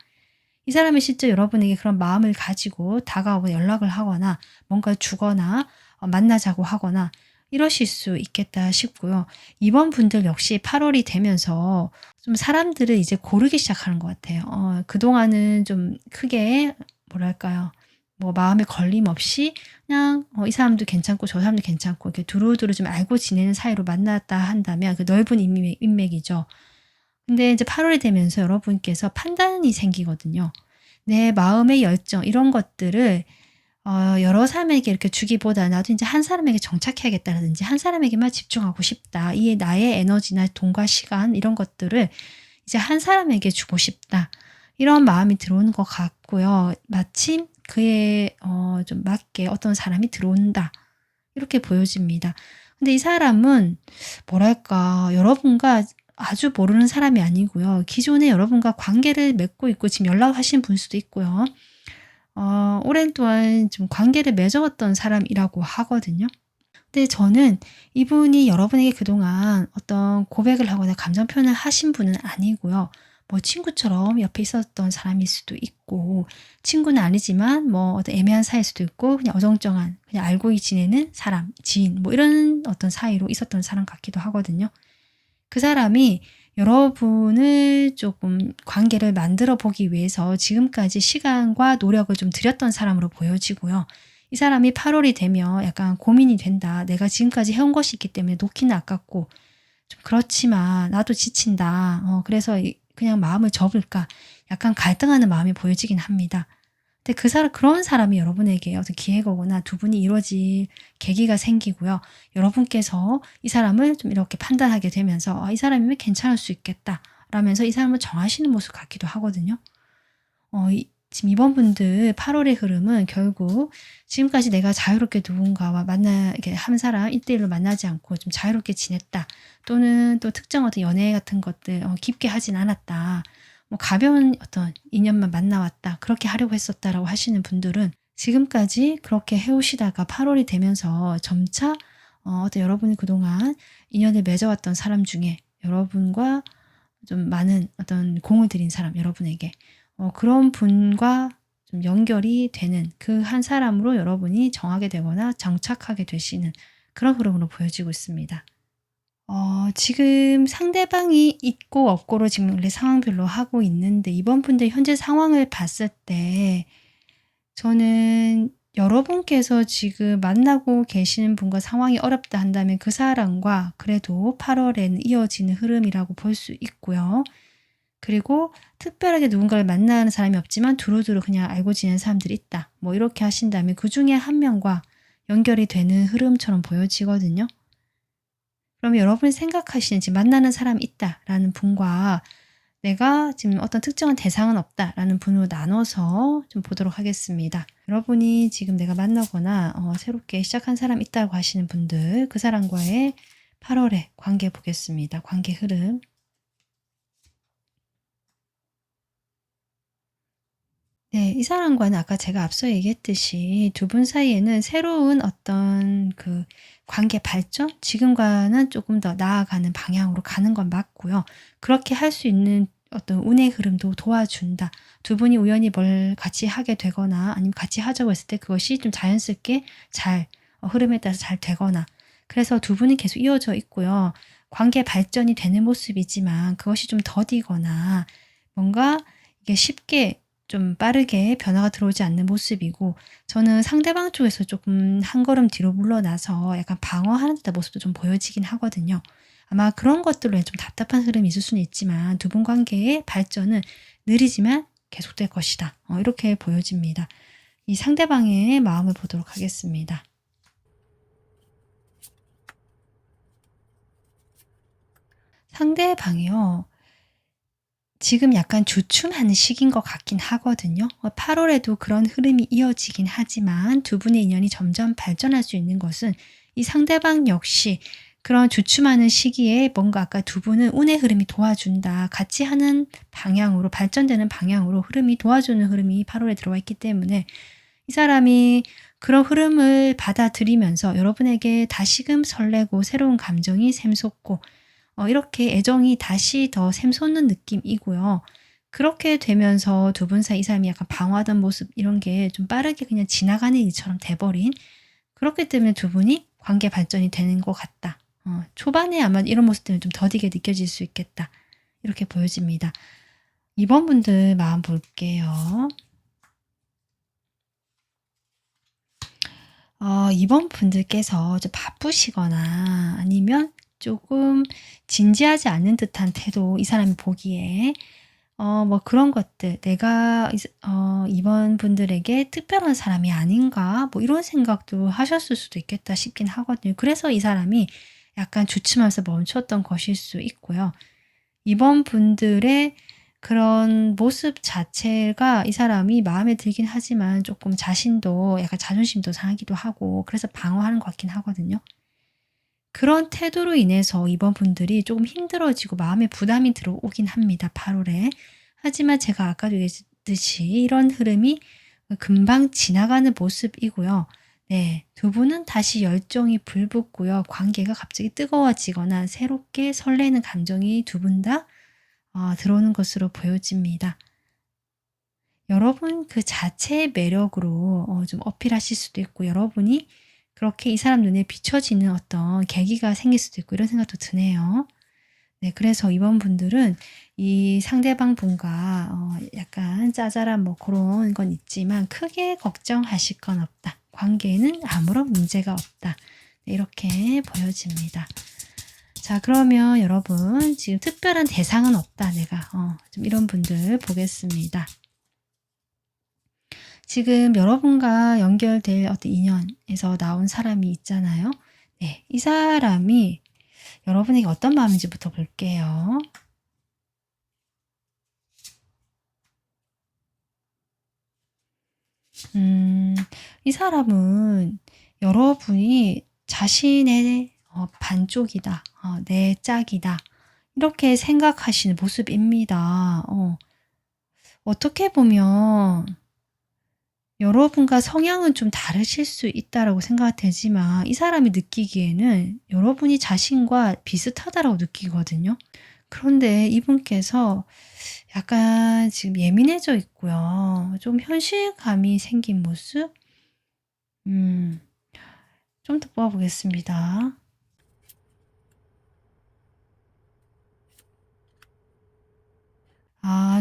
이 사람이 실제 여러분에게 그런 마음을 가지고 다가오고 연락을 하거나 뭔가 주거나 만나자고 하거나 이러실 수 있겠다 싶고요. 이번 분들 역시 8월이 되면서 좀 사람들을 이제 고르기 시작하는 것 같아요. 그동안은 좀 크게 뭐랄까요? 뭐 마음에 걸림 없이 그냥 이 사람도 괜찮고 저 사람도 괜찮고 이렇게 두루두루 좀 알고 지내는 사이로 만났다 한다면 그 넓은 인맥이죠. 근데 이제 8월이 되면서 여러분께서 판단이 생기거든요. 내 마음의 열정 이런 것들을 여러 사람에게 이렇게 주기보다 나도 이제 한 사람에게 정착해야겠다라든지 한 사람에게만 집중하고 싶다. 이 나의 에너지나 돈과 시간 이런 것들을 이제 한 사람에게 주고 싶다. 이런 마음이 들어오는 것 같고요. 마침 그에 좀 맞게 어떤 사람이 들어온다. 이렇게 보여집니다. 근데 이 사람은 뭐랄까 여러분과 아주 모르는 사람이 아니고요. 기존에 여러분과 관계를 맺고 있고 지금 연락하신 분 수도 있고요. 오랜 동안 좀 관계를 맺어왔던 사람이라고 하거든요. 근데 저는 이분이 여러분에게 그동안 어떤 고백을 하거나 감정 표현을 하신 분은 아니고요. 뭐 친구처럼 옆에 있었던 사람일 수도 있고 친구는 아니지만 뭐 어떤 애매한 사이일 수도 있고 그냥 어정쩡한 그냥 알고 지내는 사람, 지인 뭐 이런 어떤 사이로 있었던 사람 같기도 하거든요. 그 사람이 여러분을 조금 관계를 만들어 보기 위해서 지금까지 시간과 노력을 좀 들였던 사람으로 보여지고요. 이 사람이 8월이 되면 약간 고민이 된다. 내가 지금까지 해온 것이 있기 때문에 놓기는 아깝고 좀 그렇지만 나도 지친다. 그래서 그냥 마음을 접을까? 약간 갈등하는 마음이 보여지긴 합니다. 근데 그런 사람이 여러분에게 어떤 기회가 오거나 두 분이 이루어질 계기가 생기고요. 여러분께서 이 사람을 좀 이렇게 판단하게 되면서 이 사람이면 괜찮을 수 있겠다. 라면서 이 사람을 정하시는 모습 같기도 하거든요. 지금 이번 분들 8월의 흐름은 결국 지금까지 내가 자유롭게 누군가와 이렇게 한 사람 1대1로 만나지 않고 좀 자유롭게 지냈다. 또는 또 특정 어떤 연애 같은 것들 깊게 하진 않았다. 뭐 가벼운 어떤 인연만 만나왔다. 그렇게 하려고 했었다라고 하시는 분들은 지금까지 그렇게 해오시다가 8월이 되면서 점차 어떤 여러분이 그동안 인연을 맺어왔던 사람 중에 여러분과 좀 많은 어떤 공을 들인 사람, 여러분에게 그런 분과 좀 연결이 되는 그 한 사람으로 여러분이 정하게 되거나 정착하게 되시는 그런 흐름으로 보여지고 있습니다. 지금 상대방이 있고 없고로 지금 원래 상황별로 하고 있는데 이번 분들 현재 상황을 봤을 때 저는 여러분께서 지금 만나고 계시는 분과 상황이 어렵다 한다면 그 사람과 그래도 8월에는 이어지는 흐름이라고 볼 수 있고요. 그리고 특별하게 누군가를 만나는 사람이 없지만 두루두루 그냥 알고 지내는 사람들이 있다. 뭐 이렇게 하신다면 그 중에 한 명과 연결이 되는 흐름처럼 보여지거든요. 그러면 여러분이 생각하시는 지금 만나는 사람이 있다라는 분과 내가 지금 어떤 특정한 대상은 없다라는 분으로 나눠서 좀 보도록 하겠습니다. 여러분이 지금 내가 만나거나 새롭게 시작한 사람 있다고 하시는 분들 그 사람과의 8월의 관계 보겠습니다. 관계 흐름. 네, 이 사람과는 아까 제가 앞서 얘기했듯이 두 분 사이에는 새로운 어떤 그 관계 발전? 지금과는 조금 더 나아가는 방향으로 가는 건 맞고요. 그렇게 할 수 있는 어떤 운의 흐름도 도와준다. 두 분이 우연히 뭘 같이 하게 되거나 아니면 같이 하자고 했을 때 그것이 좀 자연스럽게 잘 흐름에 따라서 잘 되거나 그래서 두 분이 계속 이어져 있고요. 관계 발전이 되는 모습이지만 그것이 좀 더디거나 뭔가 이게 쉽게 좀 빠르게 변화가 들어오지 않는 모습이고 저는 상대방 쪽에서 조금 한 걸음 뒤로 물러나서 약간 방어하는 듯한 모습도 좀 보여지긴 하거든요. 아마 그런 것들로 좀 답답한 흐름이 있을 수는 있지만 두 분 관계의 발전은 느리지만 계속될 것이다. 이렇게 보여집니다. 이 상대방의 마음을 보도록 하겠습니다. 상대방이요. 지금 약간 주춤하는 시기인 것 같긴 하거든요. 8월에도 그런 흐름이 이어지긴 하지만 두 분의 인연이 점점 발전할 수 있는 것은 이 상대방 역시 그런 주춤하는 시기에 뭔가 아까 두 분은 운의 흐름이 도와준다. 같이 하는 방향으로 발전되는 방향으로 흐름이 도와주는 흐름이 8월에 들어와 있기 때문에 이 사람이 그런 흐름을 받아들이면서 여러분에게 다시금 설레고 새로운 감정이 샘솟고 이렇게 애정이 다시 더 샘솟는 느낌이고요. 그렇게 되면서 두 분 사이 이 사람이 약간 방어하던 모습 이런 게 좀 빠르게 그냥 지나가는 일처럼 돼버린 그렇기 때문에 두 분이 관계 발전이 되는 것 같다. 초반에 아마 이런 모습 때문에 좀 더디게 느껴질 수 있겠다. 이렇게 보여집니다. 이번 분들 마음 볼게요. 이번 분들께서 좀 바쁘시거나 아니면 조금 진지하지 않는 듯한 태도 이 사람이 보기에 뭐 그런 것들 '내가 이번 분들에게 특별한 사람이 아닌가?' 뭐 이런 생각도 하셨을 수도 있겠다 싶긴 하거든요. 그래서 이 사람이 약간 주춤하면서 멈췄던 것일 수 있고요. 이번 분들의 그런 모습 자체가 이 사람이 마음에 들긴 하지만 조금 자신도 약간 자존심도 상하기도 하고 그래서 방어하는 것 같긴 하거든요. 그런 태도로 인해서 이번 분들이 조금 힘들어지고 마음에 부담이 들어오긴 합니다, 8월에. 하지만 제가 아까도 얘기했듯이 이런 흐름이 금방 지나가는 모습이고요. 네, 두 분은 다시 열정이 불붙고요. 관계가 갑자기 뜨거워지거나 새롭게 설레는 감정이 두 분 다 들어오는 것으로 보여집니다. 여러분 그 자체의 매력으로 좀 어필하실 수도 있고 여러분이 그렇게 이 사람 눈에 비춰지는 어떤 계기가 생길 수도 있고 이런 생각도 드네요. 네, 그래서 이번 분들은 이 상대방 분과 약간 짜잘한 뭐 그런 건 있지만 크게 걱정하실 건 없다. 관계에는 아무런 문제가 없다. 네, 이렇게 보여집니다. 자, 그러면 여러분 지금 특별한 대상은 없다. 내가 좀 이런 분들 보겠습니다. 지금 여러분과 연결될 어떤 인연에서 나온 사람이 있잖아요. 네, 이 사람이 여러분에게 어떤 마음인지부터 볼게요. 음, 이 사람은 여러분이 자신의 반쪽이다, 내 짝이다, 이렇게 생각하시는 모습입니다. 어떻게 보면 여러분과 성향은 좀 다르실 수 있다라고 생각되지만 이 사람이 느끼기에는 여러분이 자신과 비슷하다라고 느끼거든요. 그런데 이분께서 약간 지금 예민해져 있고요. 좀 현실감이 생긴 모습? 음, 좀 더 뽑아보겠습니다.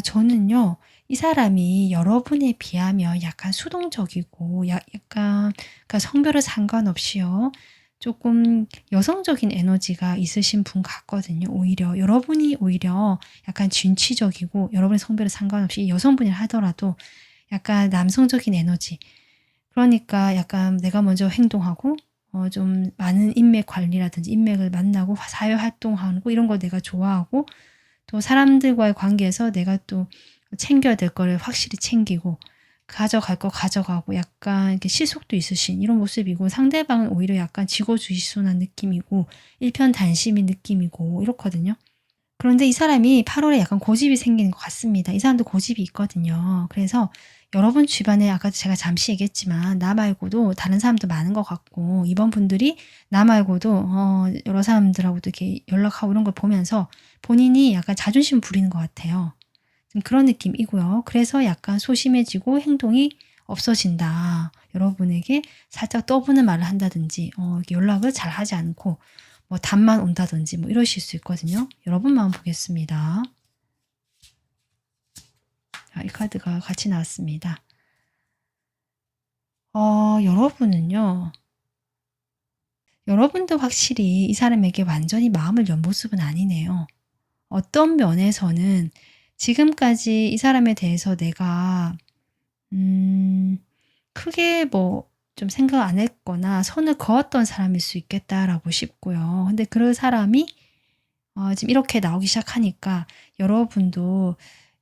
저는요, 이 사람이 여러분에 비하면 약간 수동적이고, 약간, 그러니까 성별에 상관없이요, 조금 여성적인 에너지가 있으신 분 같거든요. 오히려, 여러분이 오히려 약간 진취적이고, 여러분의 성별에 상관없이 여성분이라 하더라도 약간 남성적인 에너지. 그러니까 약간 내가 먼저 행동하고, 좀 많은 인맥 관리라든지 인맥을 만나고 사회 활동하고 이런 거 내가 좋아하고, 또 사람들과의 관계에서 내가 또 챙겨야 될 거를 확실히 챙기고 가져갈 거 가져가고 약간 이렇게 시속도 있으신 이런 모습이고 상대방은 오히려 약간 지고지순한 느낌이고 일편단심인 느낌이고 이렇거든요. 그런데 이 사람이 8월에 약간 고집이 생기는 것 같습니다. 이 사람도 고집이 있거든요. 그래서 여러분 주변에 아까 제가 잠시 얘기했지만 나 말고도 다른 사람도 많은 것 같고 이번 분들이 나 말고도 여러 사람들하고도 이렇게 연락하고 이런 걸 보면서 본인이 약간 자존심 부리는 것 같아요. 좀 그런 느낌이고요. 그래서 약간 소심해지고 행동이 없어진다. 여러분에게 살짝 떠부는 말을 한다든지 연락을 잘 하지 않고 뭐 답만 온다든지 뭐 이러실 수 있거든요. 여러분만 보겠습니다. 이 카드가 같이 나왔습니다. 여러분은요. 여러분도 확실히 이 사람에게 완전히 마음을 연 모습은 아니네요. 어떤 면에서는 지금까지 이 사람에 대해서 내가 크게 뭐 좀 생각 안 했거나 선을 그었던 사람일 수 있겠다라고 싶고요. 근데 그 사람이 지금 이렇게 나오기 시작하니까 여러분도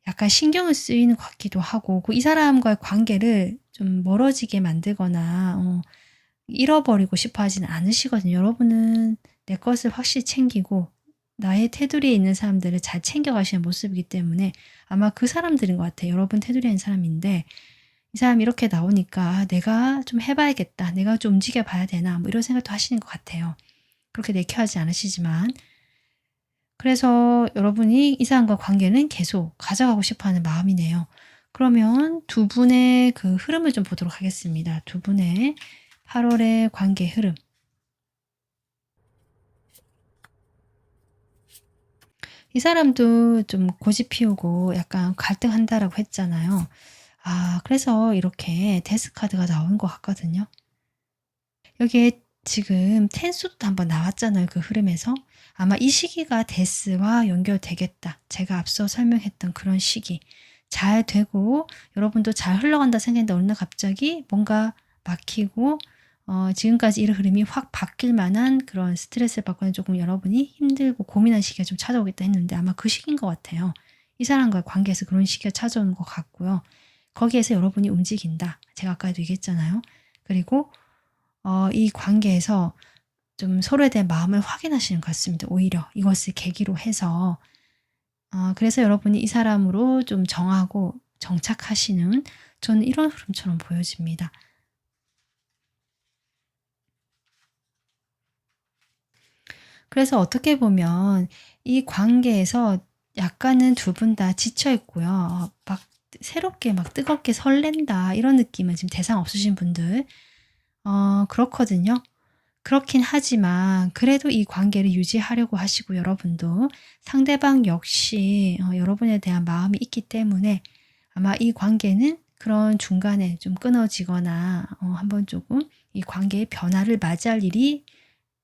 약간 신경을 쓰이는 것 같기도 하고 이 사람과의 관계를 좀 멀어지게 만들거나 잃어버리고 싶어 하지는 않으시거든요. 여러분은 내 것을 확실히 챙기고 나의 테두리에 있는 사람들을 잘 챙겨가시는 모습이기 때문에 아마 그 사람들인 것 같아요. 여러분 테두리에 있는 사람인데 이 사람이 이렇게 나오니까 내가 좀 해봐야겠다. 내가 좀 움직여 봐야 되나 뭐 이런 생각도 하시는 것 같아요. 그렇게 내켜하지 않으시지만 그래서 여러분이 이 사람과 관계는 계속 가져가고 싶어하는 마음이네요. 그러면 두 분의 그 흐름을 좀 보도록 하겠습니다. 두 분의 8월의 관계 흐름. 이 사람도 좀 고집 피우고 약간 갈등한다라고 했잖아요. 그래서 이렇게 데스 카드가 나온 것 같거든요. 여기에 지금 텐수도 한번 나왔잖아요. 그 흐름에서. 아마 이 시기가 데스와 연결되겠다. 제가 앞서 설명했던 그런 시기. 잘 되고 여러분도 잘 흘러간다 생각했는데 어느 날 갑자기 뭔가 막히고 지금까지 이런 흐름이 확 바뀔 만한 그런 스트레스를 받거나 조금 여러분이 힘들고 고민한 시기가 좀 찾아오겠다 했는데 아마 그 시기인 것 같아요. 이 사람과의 관계에서 그런 시기가 찾아오는 것 같고요. 거기에서 여러분이 움직인다. 제가 아까도 얘기했잖아요. 그리고 이 관계에서 좀 서로에 대한 마음을 확인하시는 것 같습니다. 오히려 이것을 계기로 해서 그래서 여러분이 이 사람으로 좀 정하고 정착하시는 저는 이런 흐름처럼 보여집니다. 그래서 어떻게 보면 이 관계에서 약간은 두 분 다 지쳐 있고요. 막 새롭게 막 뜨겁게 설렌다 이런 느낌은 지금 대상 없으신 분들 그렇거든요. 그렇긴 하지만 그래도 이 관계를 유지하려고 하시고 여러분도 상대방 역시 여러분에 대한 마음이 있기 때문에 아마 이 관계는 그런 중간에 좀 끊어지거나 한번 조금 이 관계의 변화를 맞이할 일이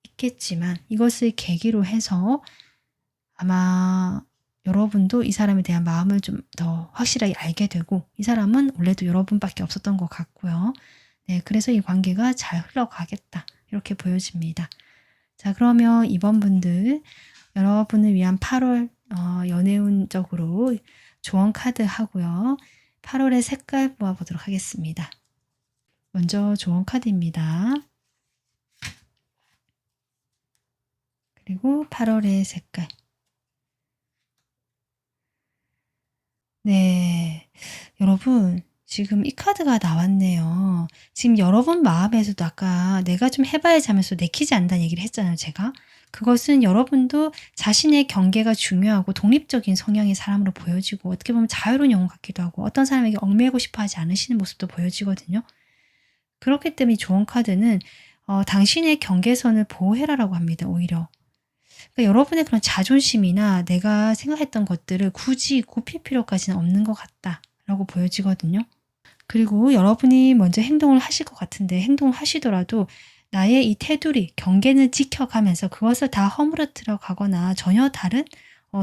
있겠지만 이것을 계기로 해서 아마 여러분도 이 사람에 대한 마음을 좀 더 확실하게 알게 되고 이 사람은 원래도 여러분밖에 없었던 것 같고요. 네, 그래서 이 관계가 잘 흘러가겠다. 이렇게 보여집니다. 자, 그러면 이번 분들 여러분을 위한 8월 연애운적으로 조언 카드 하고요. 8월의 색깔 모아보도록 하겠습니다. 먼저 좋은 카드입니다. 그리고 8월의 색깔. 네. 여러분, 지금 이 카드가 나왔네요. 지금 여러분 마음에서도 아까 내가 좀 해봐야지 하면서 내키지 않는다는 얘기를 했잖아요, 제가. 그것은 여러분도 자신의 경계가 중요하고 독립적인 성향의 사람으로 보여지고 어떻게 보면 자유로운 영혼 같기도 하고 어떤 사람에게 얽매이고 싶어 하지 않으시는 모습도 보여지거든요. 그렇기 때문에 좋은 카드는 당신의 경계선을 보호해라라고 합니다, 오히려. 그러니까 여러분의 그런 자존심이나 내가 생각했던 것들을 굳이 굽힐 필요까지는 없는 것 같다라고 보여지거든요. 그리고 여러분이 먼저 행동을 하실 것 같은데 행동을 하시더라도 나의 이 테두리, 경계는 지켜가면서 그것을 다 허물어뜨려 가거나 전혀 다른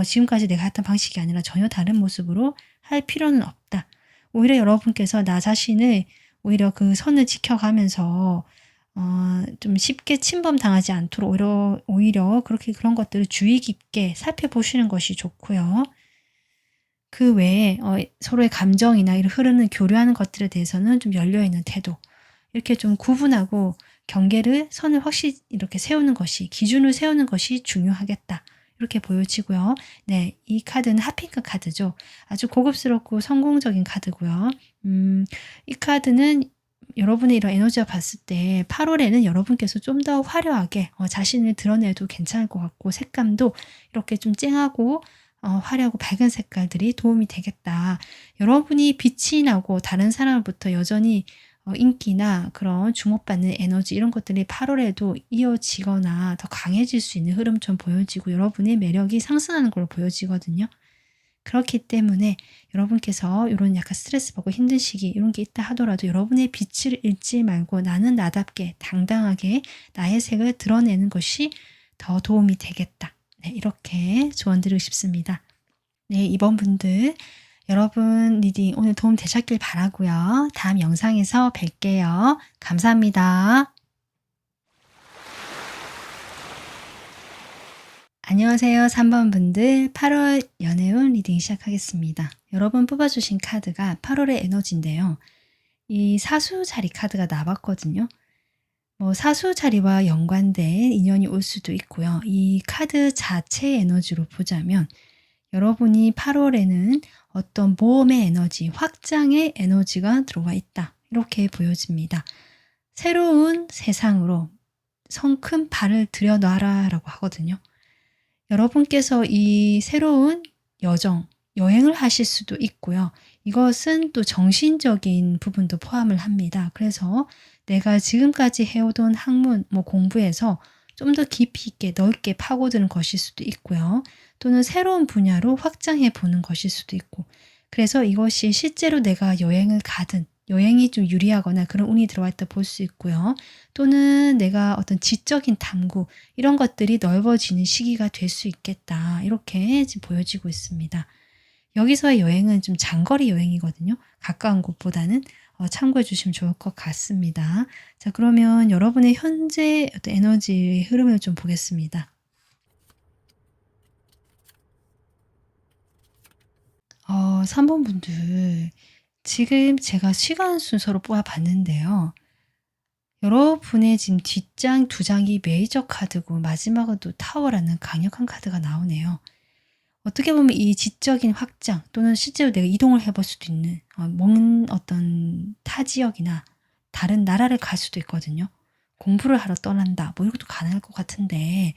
지금까지 내가 했던 방식이 아니라 전혀 다른 모습으로 할 필요는 없다. 오히려 여러분께서 나 자신을 오히려 그 선을 지켜가면서 좀 쉽게 침범당하지 않도록 오히려 그렇게 그런 것들을 주의 깊게 살펴보시는 것이 좋고요. 그 외에 서로의 감정이나 이런 흐르는 교류하는 것들에 대해서는 좀 열려있는 태도, 이렇게 좀 구분하고 경계를 선을 확실히 이렇게 세우는 것이, 기준을 세우는 것이 중요하겠다. 이렇게 보여지고요. 네, 이 카드는 핫핑크 카드죠. 아주 고급스럽고 성공적인 카드고요. 이 카드는 여러분의 이런 에너지와 봤을 때 8월에는 여러분께서 좀 더 화려하게 자신을 드러내도 괜찮을 것 같고 색감도 이렇게 좀 쨍하고 화려하고 밝은 색깔들이 도움이 되겠다. 여러분이 빛이 나고 다른 사람으로부터 여전히 인기나 그런 주목받는 에너지 이런 것들이 8월에도 이어지거나 더 강해질 수 있는 흐름처럼 보여지고 여러분의 매력이 상승하는 걸로 보여지거든요. 그렇기 때문에 여러분께서 이런 약간 스트레스 받고 힘든 시기 이런 게 있다 하더라도 여러분의 빛을 잃지 말고 나는 나답게 당당하게 나의 색을 드러내는 것이 더 도움이 되겠다. 네, 이렇게 조언 드리고 싶습니다. 네, 이번 분들 여러분 리딩 오늘 도움 되셨길 바라고요. 다음 영상에서 뵐게요. 감사합니다. 안녕하세요. 3번 분들 8월 연애운 리딩 시작하겠습니다. 여러분 뽑아주신 카드가 8월의 에너지인데요. 이 사수자리 카드가 나왔거든요. 사수자리와 연관된 인연이 올 수도 있고요. 이 카드 자체의 에너지로 보자면 여러분이 8월에는 어떤 모험의 에너지, 확장의 에너지가 들어와 있다. 이렇게 보여집니다. 새로운 세상으로 성큼 발을 들여놔라 라고 하거든요. 여러분께서 이 새로운 여행을 하실 수도 있고요. 이것은 또 정신적인 부분도 포함을 합니다. 그래서 내가 지금까지 해오던 학문, 공부에서 좀 더 깊이 있게 넓게 파고드는 것일 수도 있고요. 또는 새로운 분야로 확장해 보는 것일 수도 있고. 그래서 이것이 실제로 내가 여행을 가든 여행이 좀 유리하거나 그런 운이 들어와 있다 볼 수 있고요. 또는 내가 어떤 지적인 탐구 이런 것들이 넓어지는 시기가 될 수 있겠다. 이렇게 지금 보여지고 있습니다. 여기서의 여행은 좀 장거리 여행이거든요. 가까운 곳보다는 참고해 주시면 좋을 것 같습니다. 자, 그러면 여러분의 현재 어떤 에너지의 흐름을 좀 보겠습니다. 3번 분들 지금 제가 시간 순서로 뽑아봤는데요. 여러분의 지금 뒷장 두 장이 메이저 카드고 마지막은 또 타워라는 강력한 카드가 나오네요. 어떻게 보면 이 지적인 확장 또는 실제로 내가 이동을 해볼 수도 있는 먼 어떤 타 지역이나 다른 나라를 갈 수도 있거든요. 공부를 하러 떠난다 이것도 가능할 것 같은데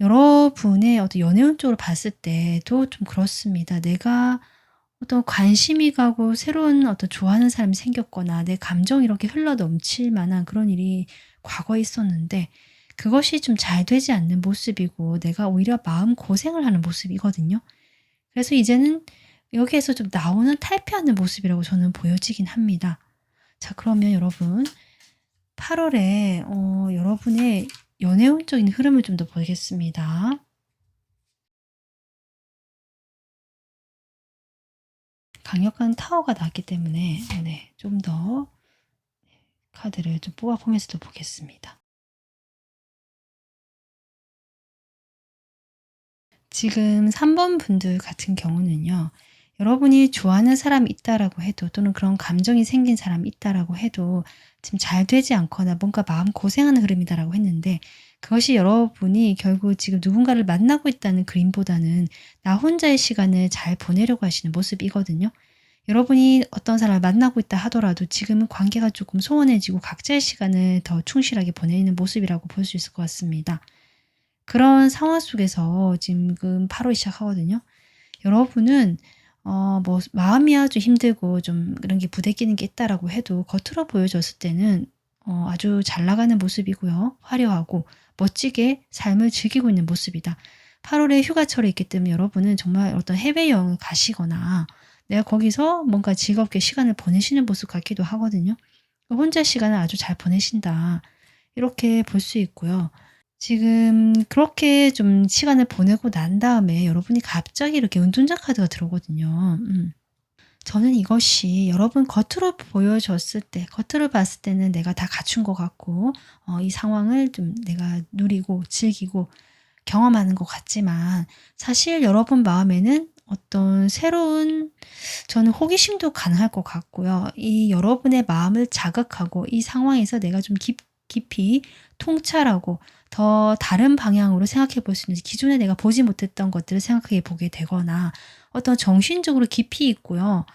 여러분의 어떤 연애운 쪽으로 봤을 때도 좀 그렇습니다. 내가 어떤 관심이 가고 새로운 어떤 좋아하는 사람이 생겼거나 내 감정이 이렇게 흘러 넘칠 만한 그런 일이 과거에 있었는데 그것이 좀 잘 되지 않는 모습이고 내가 오히려 마음 고생을 하는 모습이거든요. 그래서 이제는 여기에서 좀 나오는 탈피하는 모습이라고 저는 보여지긴 합니다. 자, 그러면 여러분 8월에 여러분의 연애운적인 흐름을 좀 더 보겠습니다. 강력한 타워가 나왔기 때문에 좀 더 카드를 좀 뽑아보면서도 보겠습니다. 지금 3번 분들 같은 경우는요. 여러분이 좋아하는 사람이 있다라고 해도 또는 그런 감정이 생긴 사람이 있다라고 해도 지금 잘 되지 않거나 뭔가 마음 고생하는 흐름이다라고 했는데 그것이 여러분이 결국 지금 누군가를 만나고 있다는 그림보다는 나 혼자의 시간을 잘 보내려고 하시는 모습이거든요. 여러분이 어떤 사람을 만나고 있다 하더라도 지금은 관계가 조금 소원해지고 각자의 시간을 더 충실하게 보내는 모습이라고 볼 수 있을 것 같습니다. 그런 상황 속에서 지금 8월이 시작하거든요. 여러분은 뭐 마음이 아주 힘들고 좀 그런 게 부대끼는 게 있다라고 해도 겉으로 보여졌을 때는 아주 잘 나가는 모습이고요. 화려하고 멋지게 삶을 즐기고 있는 모습이다. 8월에 휴가철이 있기 때문에 여러분은 정말 어떤 해외여행을 가시거나 내가 거기서 뭔가 즐겁게 시간을 보내시는 모습 같기도 하거든요. 혼자 시간을 아주 잘 보내신다. 이렇게 볼 수 있고요. 지금 그렇게 좀 시간을 보내고 난 다음에 여러분이 갑자기 이렇게 은둔자 카드가 들어오거든요. 저는 이것이 여러분 겉으로 보여졌을 때, 겉으로 봤을 때는 내가 다 갖춘 것 같고, 이 상황을 좀 내가 누리고 즐기고 경험하는 것 같지만, 사실 여러분 마음에는 어떤 새로운, 저는 호기심도 가능할 것 같고요. 이 여러분의 마음을 자극하고 이 상황에서 내가 좀 깊이 통찰하고 더 다른 방향으로 생각해 볼 수 있는 기존에 내가 보지 못했던 것들을 생각해 보게 되거나 어떤 정신적으로 깊이 있고요.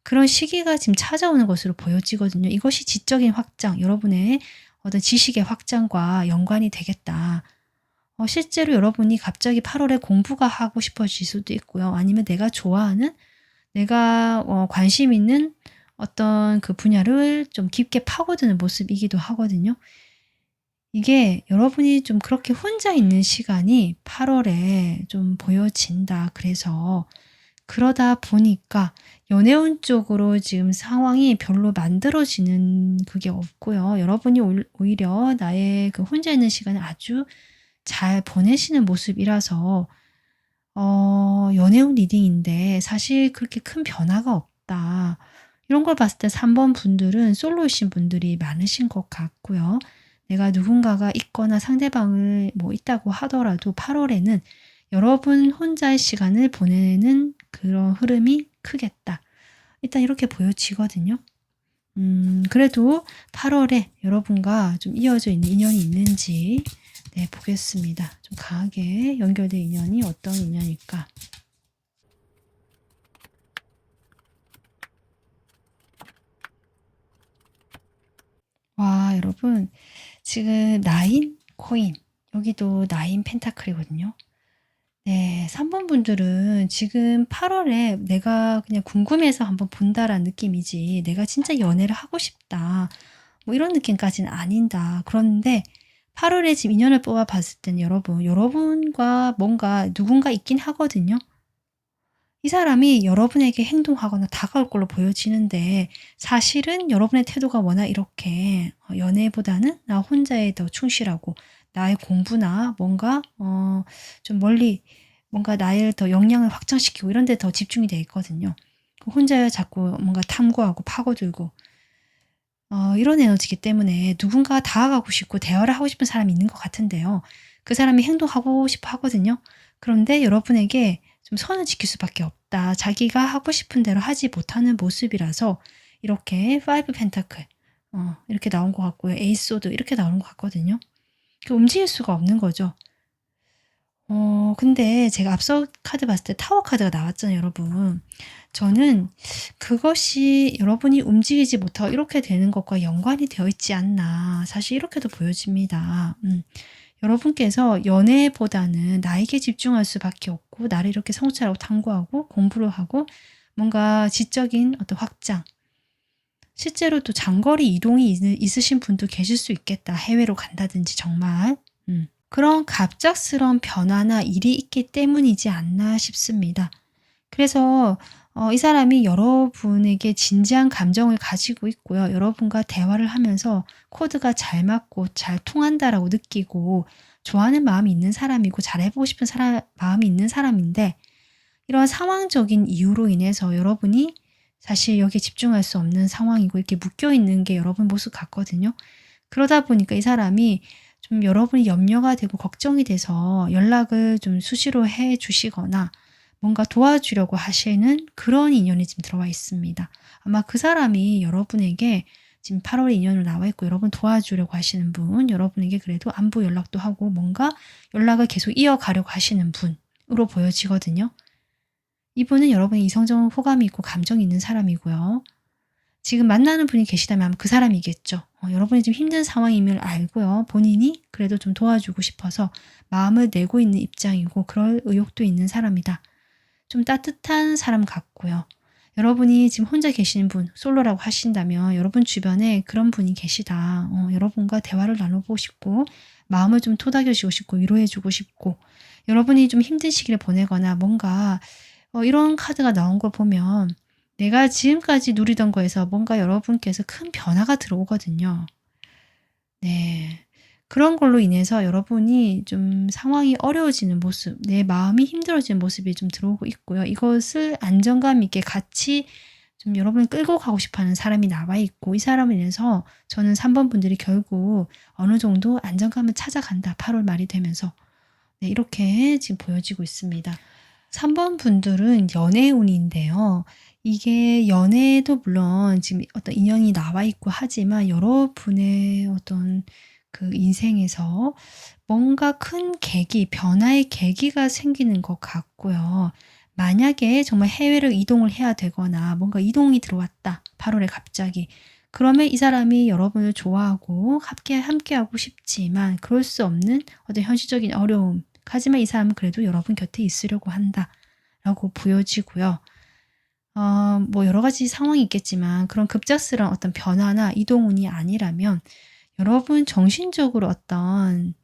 그런 시기가 지금 찾아오는 것으로 보여지거든요. 이것이 지적인 확장, 여러분의 어떤 지식의 확장과 연관이 되겠다. 실제로 여러분이 갑자기 8월에 공부가 하고 싶어질 수도 있고요. 아니면 내가 좋아하는, 내가 관심 있는 어떤 그 분야를 좀 깊게 파고드는 모습이기도 하거든요. 이게 여러분이 좀 그렇게 혼자 있는 시간이 8월에 좀 보여진다. 그래서 그러다 보니까 연애운 쪽으로 지금 상황이 별로 만들어지는 그게 없고요. 여러분이 오히려 나의 그 혼자 있는 시간을 아주 잘 보내시는 모습이라서 연애운 리딩인데 사실 그렇게 큰 변화가 없다. 이런 걸 봤을 때 3번 분들은 솔로이신 분들이 많으신 것 같고요. 내가 누군가가 있거나 상대방을 뭐 있다고 하더라도 8월에는 여러분 혼자의 시간을 보내는 그런 흐름이 크겠다. 일단 이렇게 보여지거든요. 그래도 8월에 여러분과 좀 이어져 있는 인연이 있는지 보겠습니다. 좀 강하게 연결된 인연이 어떤 인연일까? 와, 여러분. 지금 9 코인, 여기도 9 펜타클이거든요. 네, 3번 분들은 지금 8월에 내가 그냥 궁금해서 한번 본다라는 느낌이지 내가 진짜 연애를 하고 싶다. 뭐 이런 느낌까지는 아닌다. 그런데 8월에 지금 인연을 뽑아 봤을 때는 여러분과 뭔가 누군가 있긴 하거든요. 이 사람이 여러분에게 행동하거나 다가올 걸로 보여지는데 사실은 여러분의 태도가 워낙 이렇게 연애보다는 나 혼자에 더 충실하고 나의 공부나 뭔가 좀 멀리 뭔가 나를 더 역량을 확장시키고 이런 데 더 집중이 돼 있거든요. 혼자 자꾸 뭔가 탐구하고 파고들고 이런 에너지이기 때문에 누군가 다가가고 싶고 대화를 하고 싶은 사람이 있는 것 같은데요. 그 사람이 행동하고 싶어 하거든요. 그런데 여러분에게 좀 선을 지킬 수밖에 없다. 자기가 하고 싶은 대로 하지 못하는 모습이라서 이렇게 5 펜타클 이렇게 나온 것 같고요. 에이스 소드 이렇게 나오는 것 같거든요. 움직일 수가 없는 거죠. 근데 제가 앞서 카드 봤을 때 타워 카드가 나왔잖아요, 여러분. 저는 그것이 여러분이 움직이지 못하고 이렇게 되는 것과 연관이 되어 있지 않나. 사실 이렇게도 보여집니다. 여러분께서 연애보다는 나에게 집중할 수밖에 없고 나를 이렇게 성찰하고 탐구하고 공부를 하고 뭔가 지적인 어떤 확장, 실제로 또 장거리 이동이 있으신 분도 계실 수 있겠다. 해외로 간다든지 정말 그런 갑작스러운 변화나 일이 있기 때문이지 않나 싶습니다. 그래서 이 사람이 여러분에게 진지한 감정을 가지고 있고요. 여러분과 대화를 하면서 코드가 잘 맞고 잘 통한다라고 느끼고 좋아하는 마음이 있는 사람이고 잘해보고 싶은 마음이 있는 사람인데 이런 상황적인 이유로 인해서 여러분이 사실 여기에 집중할 수 없는 상황이고 이렇게 묶여있는 게 여러분 모습 같거든요. 그러다 보니까 이 사람이 좀 여러분이 염려가 되고 걱정이 돼서 연락을 좀 수시로 해 주시거나 뭔가 도와주려고 하시는 그런 인연이 지금 들어와 있습니다. 아마 그 사람이 여러분에게 지금 8월에 인연으로 나와 있고 여러분 도와주려고 하시는 분, 여러분에게 그래도 안부 연락도 하고 뭔가 연락을 계속 이어가려고 하시는 분으로 보여지거든요. 이분은 여러분의 이성적 호감이 있고 감정이 있는 사람이고요. 지금 만나는 분이 계시다면 아마 그 사람이겠죠. 여러분이 지금 힘든 상황임을 알고요. 본인이 그래도 좀 도와주고 싶어서 마음을 내고 있는 입장이고 그럴 의욕도 있는 사람이다. 좀 따뜻한 사람 같고요. 여러분이 지금 혼자 계시는 분, 솔로라고 하신다면 여러분 주변에 그런 분이 계시다. 여러분과 대화를 나눠보고 싶고 마음을 좀 토닥여주고 싶고 위로해주고 싶고 여러분이 좀 힘든 시기를 보내거나 뭔가 이런 카드가 나온 걸 보면 내가 지금까지 누리던 거에서 뭔가 여러분께서 큰 변화가 들어오거든요. 네. 그런 걸로 인해서 여러분이 좀 상황이 어려워지는 모습, 내 마음이 힘들어지는 모습이 좀 들어오고 있고요. 이것을 안정감 있게 같이 좀 여러분을 끌고 가고 싶어 하는 사람이 나와 있고 이 사람을 인해서 저는 3번 분들이 결국 어느 정도 안정감을 찾아간다. 8월 말이 되면서. 네, 이렇게 지금 보여지고 있습니다. 3번 분들은 연애운인데요. 이게 연애도 물론 지금 어떤 인연이 나와 있고 하지만 여러분의 어떤 그 인생에서 뭔가 큰 계기, 변화의 계기가 생기는 것 같고요. 만약에 정말 해외를 이동을 해야 되거나 뭔가 이동이 들어왔다. 8월에 갑자기. 그러면 이 사람이 여러분을 좋아하고 함께하고 싶지만 그럴 수 없는 어떤 현실적인 어려움. 하지만 이 사람은 그래도 여러분 곁에 있으려고 한다. 라고 보여지고요. 뭐 여러 가지 상황이 있겠지만 그런 급작스러운 어떤 변화나 이동운이 아니라면 여러분 정신적으로 어떤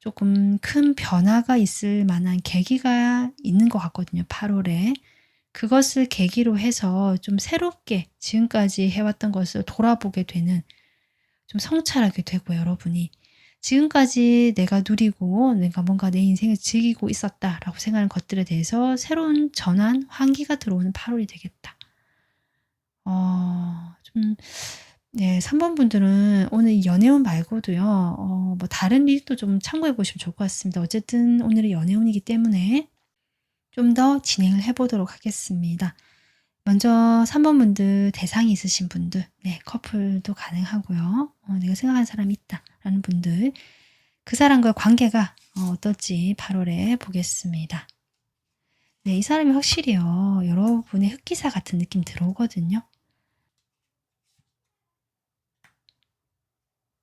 조금 큰 변화가 있을 만한 계기가 있는 것 같거든요. 8월에. 그것을 계기로 해서 좀 새롭게 지금까지 해왔던 것을 돌아보게 되는 좀 성찰하게 되고 여러분이 지금까지 내가 누리고 내가 뭔가 내 인생을 즐기고 있었다라고 생각하는 것들에 대해서 새로운 전환, 환기가 들어오는 8월이 되겠다. 좀 네, 3번 분들은 오늘 연애운 말고도요. 뭐 다른 일도 좀 참고해 보시면 좋을 것 같습니다. 어쨌든 오늘은 연애운이기 때문에 좀 더 진행을 해 보도록 하겠습니다. 먼저 3번 분들 대상이 있으신 분들, 네, 커플도 가능하고요. 내가 생각하는 사람이 있다라는 분들, 그 사람과의 관계가 어떨지 8월에 보겠습니다. 네, 이 사람이 확실히요. 여러분의 흑기사 같은 느낌 들어오거든요.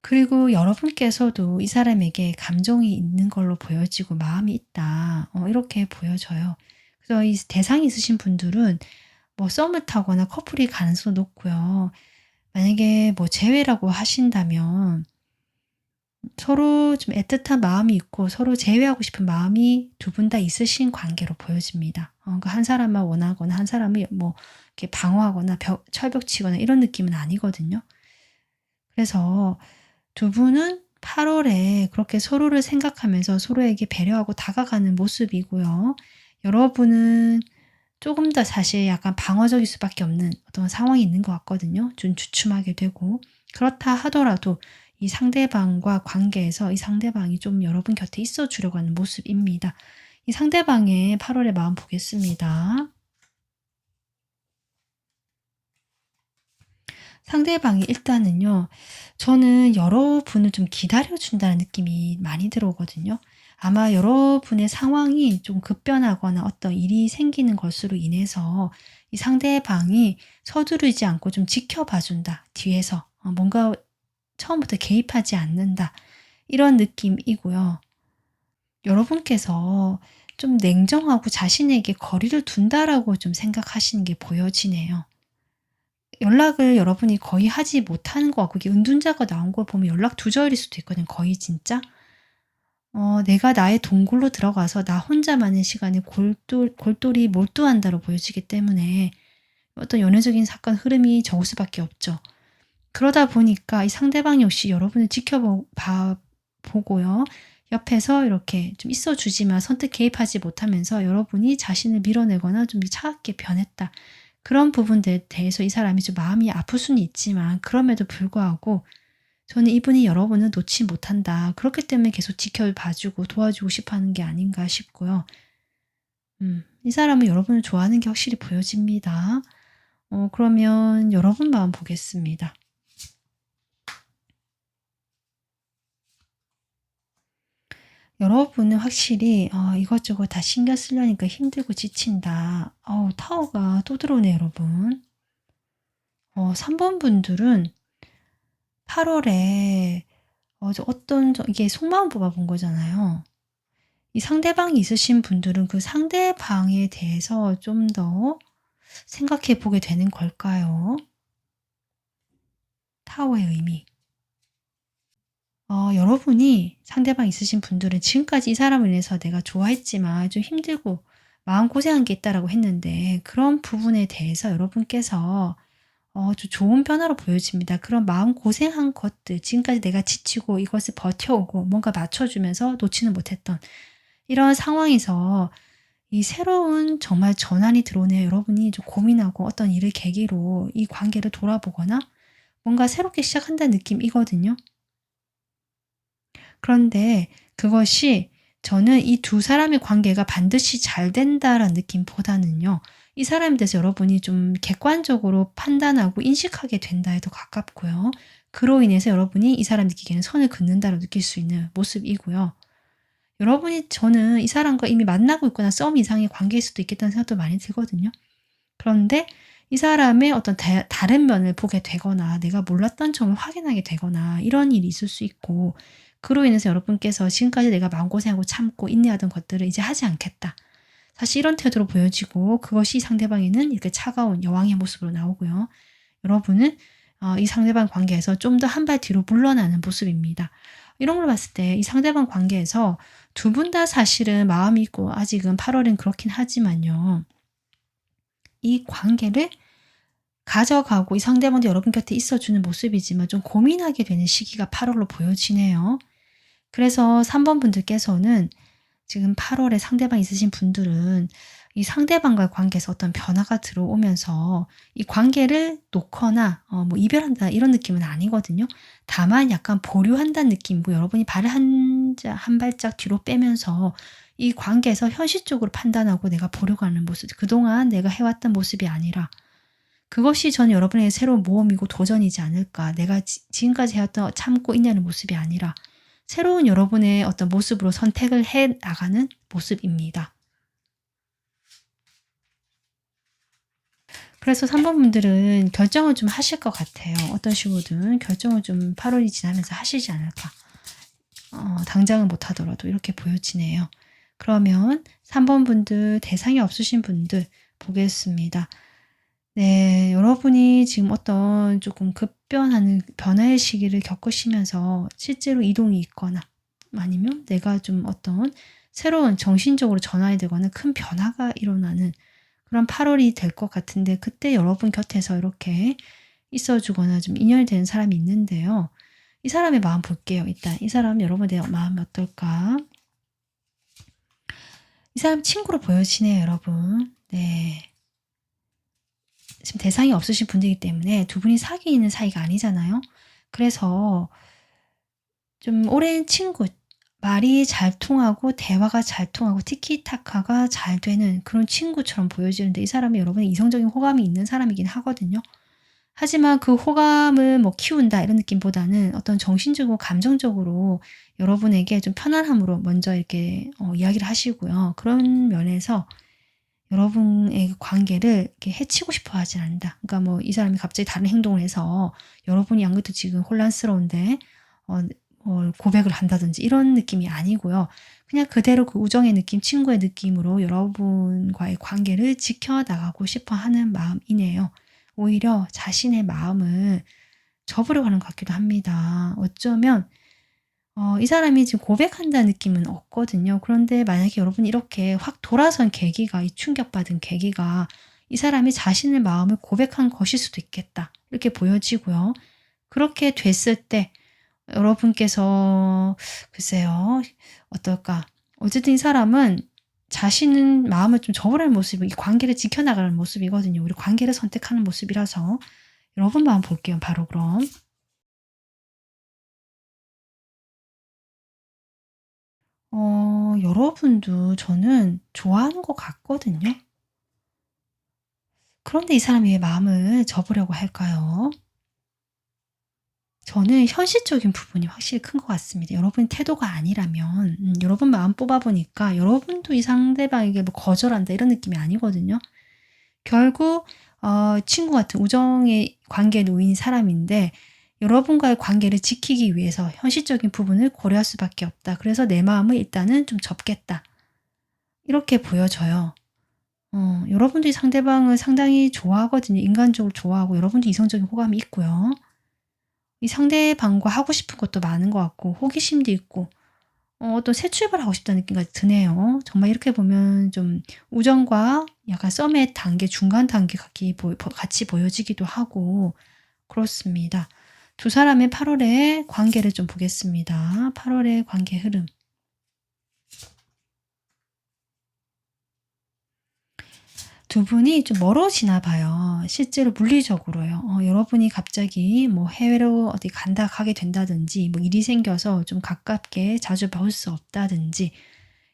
그리고 여러분께서도 이 사람에게 감정이 있는 걸로 보여지고 마음이 있다. 이렇게 보여져요. 그래서 이 대상이 있으신 분들은 뭐 썸을 타거나 커플이 가능성도 높고요. 만약에 뭐 재회라고 하신다면 서로 좀 애틋한 마음이 있고 서로 재회하고 싶은 마음이 두 분 다 있으신 관계로 보여집니다. 그러니까 한 사람만 원하거나 한 사람이 뭐 이렇게 방어하거나 철벽 치거나 이런 느낌은 아니거든요. 그래서 두 분은 8월에 그렇게 서로를 생각하면서 서로에게 배려하고 다가가는 모습이고요. 여러분은 조금 더 사실 약간 방어적일 수밖에 없는 어떤 상황이 있는 것 같거든요. 좀 주춤하게 되고. 그렇다 하더라도 이 상대방과 관계에서 이 상대방이 좀 여러분 곁에 있어 주려고 하는 모습입니다. 이 상대방의 8월의 마음 보겠습니다. 상대방이 일단은요. 저는 여러분을 좀 기다려준다는 느낌이 많이 들어오거든요. 아마 여러분의 상황이 좀 급변하거나 어떤 일이 생기는 것으로 인해서 이 상대방이 서두르지 않고 좀 지켜봐준다. 뒤에서 뭔가 처음부터 개입하지 않는다. 이런 느낌이고요. 여러분께서 좀 냉정하고 자신에게 거리를 둔다라고 좀 생각하시는 게 보여지네요. 연락을 여러분이 거의 하지 못하는 것 같고 이게 은둔자가 나온 걸 보면 연락 두절일 수도 있거든요. 거의 진짜. 내가 나의 동굴로 들어가서 나 혼자만의 시간에 골똘히 몰두한다로 보여지기 때문에 어떤 연애적인 사건 흐름이 적을 수밖에 없죠. 그러다 보니까 이 상대방 역시 여러분을 보고요. 옆에서 이렇게 좀 있어주지만 선뜻 개입하지 못하면서 여러분이 자신을 밀어내거나 좀 차갑게 변했다. 그런 부분들에 대해서 이 사람이 좀 마음이 아플 수는 있지만 그럼에도 불구하고 저는 이분이 여러분을 놓지 못한다. 그렇기 때문에 계속 지켜봐주고 도와주고 싶어 하는 게 아닌가 싶고요. 이 사람은 여러분을 좋아하는 게 확실히 보여집니다. 그러면 여러분 마음 보겠습니다. 여러분은 확실히 이것저것 다 신경 쓰려니까 힘들고 지친다. 타워가 또 들어오네요, 여러분. 3번 분들은 8월에 이게 속마음 뽑아본 거잖아요. 이 상대방이 있으신 분들은 그 상대방에 대해서 좀 더 생각해 보게 되는 걸까요? 타워의 의미. 여러분이 상대방 있으신 분들은 지금까지 이 사람을 인해서 내가 좋아했지만 좀 힘들고 마음고생한 게 있다라고 했는데 그런 부분에 대해서 여러분께서 좀 좋은 변화로 보여집니다. 그런 마음고생한 것들, 지금까지 내가 지치고 이것을 버텨오고 뭔가 맞춰주면서 놓지는 못했던 이런 상황에서 이 새로운 정말 전환이 들어오네요. 여러분이 좀 고민하고 어떤 일을 계기로 이 관계를 돌아보거나 뭔가 새롭게 시작한다는 느낌이거든요. 그런데 그것이 저는 이 두 사람의 관계가 반드시 잘 된다라는 느낌보다는요. 이 사람에 대해서 여러분이 좀 객관적으로 판단하고 인식하게 된다에 더 가깝고요. 그로 인해서 여러분이 이 사람 느끼기에는 선을 긋는다고 느낄 수 있는 모습이고요. 여러분이 저는 이 사람과 이미 만나고 있거나 썸 이상의 관계일 수도 있겠다는 생각도 많이 들거든요. 그런데 이 사람의 어떤 다른 면을 보게 되거나 내가 몰랐던 점을 확인하게 되거나 이런 일이 있을 수 있고 그로 인해서 여러분께서 지금까지 내가 마음고생하고 참고 인내하던 것들을 이제 하지 않겠다. 사실 이런 태도로 보여지고 그것이 상대방에는 이렇게 차가운 여왕의 모습으로 나오고요. 여러분은 이 상대방 관계에서 좀 더 한 발 뒤로 물러나는 모습입니다. 이런 걸 봤을 때 이 상대방 관계에서 두 분 다 사실은 마음이 있고 아직은 8월은 그렇긴 하지만요. 이 관계를 가져가고 이 상대방도 여러분 곁에 있어주는 모습이지만 좀 고민하게 되는 시기가 8월로 보여지네요. 그래서 3번 분들께서는 지금 8월에 상대방 있으신 분들은 이 상대방과의 관계에서 어떤 변화가 들어오면서 이 관계를 놓거나 뭐 이별한다 이런 느낌은 아니거든요. 다만 약간 보류한다는 느낌이고 여러분이 발을 한 발짝 뒤로 빼면서 이 관계에서 현실적으로 판단하고 내가 보려고 하는 모습, 그동안 내가 해왔던 모습이 아니라 그것이 저는 여러분에게 새로운 모험이고 도전이지 않을까. 내가 지금까지 해왔던 참고 인내하는 모습이 아니라 새로운 여러분의 어떤 모습으로 선택을 해 나가는 모습입니다. 그래서 3번 분들은 결정을 좀 하실 것 같아요. 어떤 식으로든 결정을 좀 8월이 지나면서 하시지 않을까. 당장은 못하더라도 이렇게 보여지네요. 그러면 3번 분들, 대상이 없으신 분들 보겠습니다. 네, 여러분이 지금 어떤 조금 급변하는 변화의 시기를 겪으시면서 실제로 이동이 있거나 아니면 내가 좀 어떤 새로운 정신적으로 전환이 되거나 큰 변화가 일어나는 그런 8월이 될 것 같은데 그때 여러분 곁에서 이렇게 있어주거나 좀 인연이 되는 사람이 있는데요. 이 사람의 마음 볼게요. 일단 이 사람 여러분의 마음이 어떨까? 이 사람 친구로 보여지네요, 여러분. 네. 지금 대상이 없으신 분들이기 때문에 두 분이 사귀는 사이가 아니잖아요. 그래서 좀 오랜 친구, 말이 잘 통하고 대화가 잘 통하고 티키타카가 잘 되는 그런 친구처럼 보여지는데 이 사람이 여러분의 이성적인 호감이 있는 사람이긴 하거든요. 하지만 그 호감을 뭐 키운다 이런 느낌보다는 어떤 정신적이고 감정적으로 여러분에게 좀 편안함으로 먼저 이렇게 이야기를 하시고요. 그런 면에서 여러분의 관계를 이렇게 해치고 싶어 하진 않는다. 그러니까 뭐 이 사람이 갑자기 다른 행동을 해서 여러분이 안 그래도 지금 혼란스러운데 고백을 한다든지 이런 느낌이 아니고요. 그냥 그대로 그 우정의 느낌, 친구의 느낌으로 여러분과의 관계를 지켜나가고 싶어 하는 마음이네요. 오히려 자신의 마음을 접으려고 하는 것 같기도 합니다. 어쩌면 이 사람이 지금 고백한다는 느낌은 없거든요. 그런데 만약에 여러분이 이렇게 확 돌아선 계기가, 이 충격받은 계기가 이 사람이 자신의 마음을 고백한 것일 수도 있겠다. 이렇게 보여지고요. 그렇게 됐을 때 여러분께서 글쎄요. 어떨까? 어쨌든 이 사람은 자신은 마음을 좀 접으라는 모습이 이 관계를 지켜나가는 모습이거든요. 우리 관계를 선택하는 모습이라서 여러분 마음 볼게요. 바로 그럼. 여러분도 저는 좋아하는 것 같거든요. 그런데 이 사람이 왜 마음을 접으려고 할까요? 저는 현실적인 부분이 확실히 큰 것 같습니다. 여러분 태도가 아니라면 여러분 마음 뽑아 보니까 여러분도 이 상대방에게 뭐 거절한다 이런 느낌이 아니거든요. 결국 친구 같은 우정의 관계에 놓인 사람인데 여러분과의 관계를 지키기 위해서 현실적인 부분을 고려할 수밖에 없다. 그래서 내 마음을 일단은 좀 접겠다. 이렇게 보여져요. 여러분들이 상대방을 상당히 좋아하거든요. 인간적으로 좋아하고 여러분도 이성적인 호감이 있고요. 이 상대방과 하고 싶은 것도 많은 것 같고 호기심도 있고 어떤 새 출발하고 싶다는 느낌까지 드네요. 정말 이렇게 보면 좀 우정과 약간 썸의 단계, 중간 단계 같이 보여지기도 하고 그렇습니다. 두 사람의 8월의 관계를 좀 보겠습니다. 8월의 관계 흐름. 두 분이 좀 멀어지나 봐요. 실제로 물리적으로요. 여러분이 갑자기 뭐 해외로 어디 간다 가게 된다든지 뭐 일이 생겨서 좀 가깝게 자주 볼 수 없다든지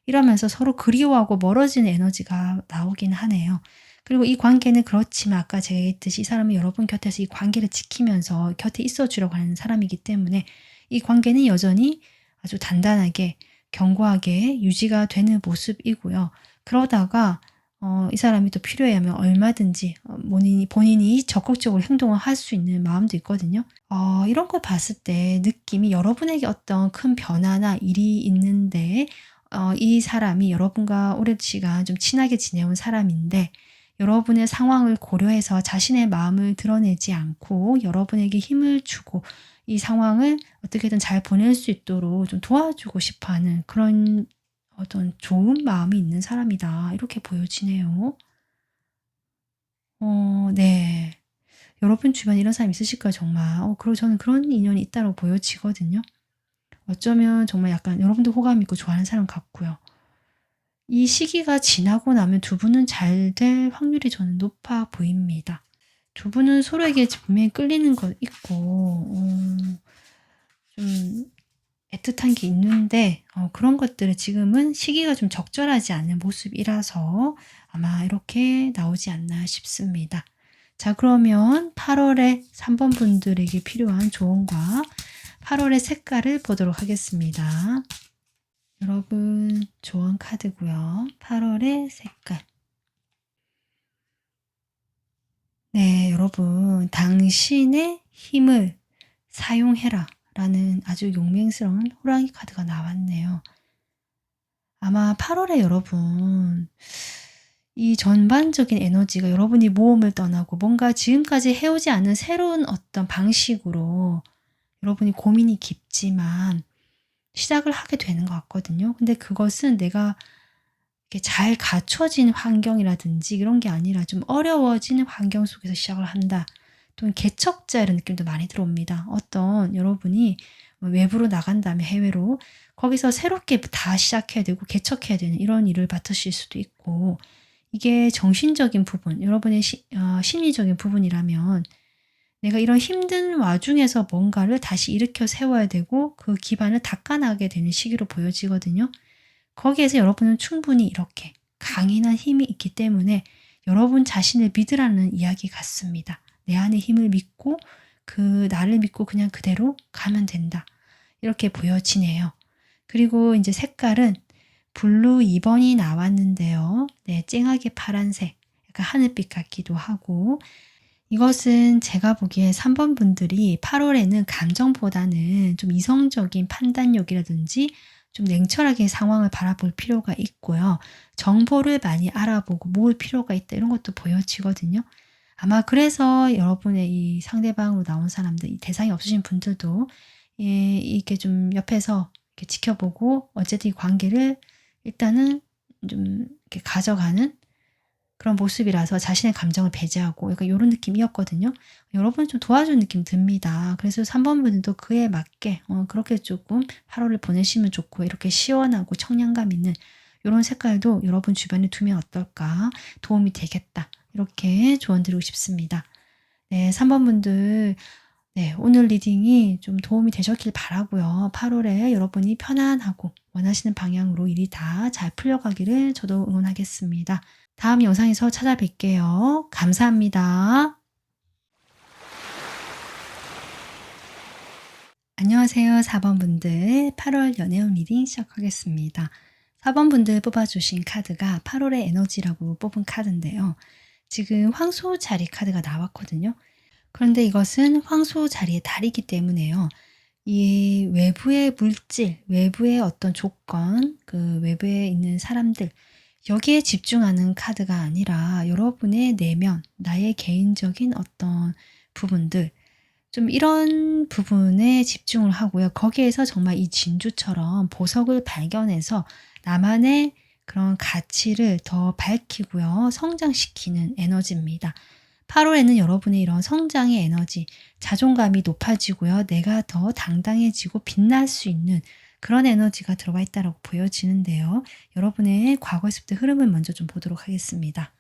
이러면서 서로 그리워하고 멀어지는 에너지가 나오긴 하네요. 그리고 이 관계는 그렇지만 아까 제가 얘기했듯이 이 사람은 여러분 곁에서 이 관계를 지키면서 곁에 있어 주려고 하는 사람이기 때문에 이 관계는 여전히 아주 단단하게 견고하게 유지가 되는 모습이고요. 그러다가 이 사람이 또 필요해 하면 얼마든지 본인이 적극적으로 행동을 할 수 있는 마음도 있거든요. 이런 걸 봤을 때 느낌이 여러분에게 어떤 큰 변화나 일이 있는데 이 사람이 여러분과 오랜 시간 좀 친하게 지내온 사람인데 여러분의 상황을 고려해서 자신의 마음을 드러내지 않고 여러분에게 힘을 주고 이 상황을 어떻게든 잘 보낼 수 있도록 좀 도와주고 싶어 하는 그런 어떤 좋은 마음이 있는 사람이다. 이렇게 보여지네요. 네. 여러분 주변에 이런 사람 있으실까요, 정말? 그리고 저는 그런 인연이 있다고 보여지거든요. 어쩌면 정말 약간 여러분도 호감 있고 좋아하는 사람 같고요. 이 시기가 지나고 나면 두 분은 잘 될 확률이 저는 높아 보입니다. 두 분은 서로에게 분명히 끌리는 거 있고 좀 애틋한 게 있는데 그런 것들은 지금은 시기가 좀 적절하지 않은 모습이라서 아마 이렇게 나오지 않나 싶습니다. 자, 그러면 8월에 3번 분들에게 필요한 조언과 8월의 색깔을 보도록 하겠습니다. 여러분 조언 카드고요. 8월의 색깔. 네, 여러분 당신의 힘을 사용해라 라는 아주 용맹스러운 호랑이 카드가 나왔네요. 아마 8월에 여러분 이 전반적인 에너지가 여러분이 모험을 떠나고 뭔가 지금까지 해오지 않은 새로운 어떤 방식으로 여러분이 고민이 깊지만 시작을 하게 되는 것 같거든요. 근데 그것은 내가 이렇게 잘 갖춰진 환경이라든지 이런 게 아니라 좀 어려워지는 환경 속에서 시작을 한다. 또는 개척자 이런 느낌도 많이 들어옵니다. 어떤 여러분이 외부로 나간 다음에 해외로 거기서 새롭게 다 시작해야 되고 개척해야 되는 이런 일을 맡으실 수도 있고 이게 정신적인 부분, 여러분의 심리적인 부분이라면 내가 이런 힘든 와중에서 뭔가를 다시 일으켜 세워야 되고 그 기반을 닦아나가게 되는 시기로 보여지거든요. 거기에서 여러분은 충분히 이렇게 강인한 힘이 있기 때문에 여러분 자신을 믿으라는 이야기 같습니다. 내 안의 힘을 믿고 그 나를 믿고 그냥 그대로 가면 된다. 이렇게 보여지네요. 그리고 이제 색깔은 블루 2번이 나왔는데요. 네, 쨍하게 파란색, 약간 하늘빛 같기도 하고 이것은 제가 보기에 3번 분들이 8월에는 감정보다는 좀 이성적인 판단력이라든지 좀 냉철하게 상황을 바라볼 필요가 있고요. 정보를 많이 알아보고 모을 필요가 있다 이런 것도 보여지거든요. 아마 그래서 여러분의 이 상대방으로 나온 사람들, 이 대상이 없으신 분들도 이렇게 좀 옆에서 이렇게 지켜보고 어쨌든 이 관계를 일단은 좀 이렇게 가져가는 그런 모습이라서 자신의 감정을 배제하고 약간 요런 느낌이었거든요. 여러분 좀 도와주는 느낌 듭니다. 그래서 3번 분들도 그에 맞게 그렇게 조금 8월을 보내시면 좋고 이렇게 시원하고 청량감 있는 요런 색깔도 여러분 주변에 두면 어떨까? 도움이 되겠다. 이렇게 조언 드리고 싶습니다. 네, 3번 분들 네, 오늘 리딩이 좀 도움이 되셨길 바라고요. 8월에 여러분이 편안하고 원하시는 방향으로 일이 다 잘 풀려가기를 저도 응원하겠습니다. 다음 영상에서 찾아뵐게요. 감사합니다. 안녕하세요. 4번 분들 8월 연애운 리딩 시작하겠습니다. 4번 분들 뽑아주신 카드가 8월의 에너지라고 뽑은 카드인데요. 지금 황소 자리 카드가 나왔거든요. 그런데 이것은 황소 자리의 달이기 때문에요. 이 외부의 물질, 외부의 어떤 조건, 그 외부에 있는 사람들, 여기에 집중하는 카드가 아니라 여러분의 내면, 나의 개인적인 어떤 부분들, 좀 이런 부분에 집중을 하고요. 거기에서 정말 이 진주처럼 보석을 발견해서 나만의 그런 가치를 더 밝히고요. 성장시키는 에너지입니다. 8월에는 여러분의 이런 성장의 에너지, 자존감이 높아지고요. 내가 더 당당해지고 빛날 수 있는 그런 에너지가 들어가 있다고 보여지는데요. 여러분의 과거에서부터 흐름을 먼저 좀 보도록 하겠습니다.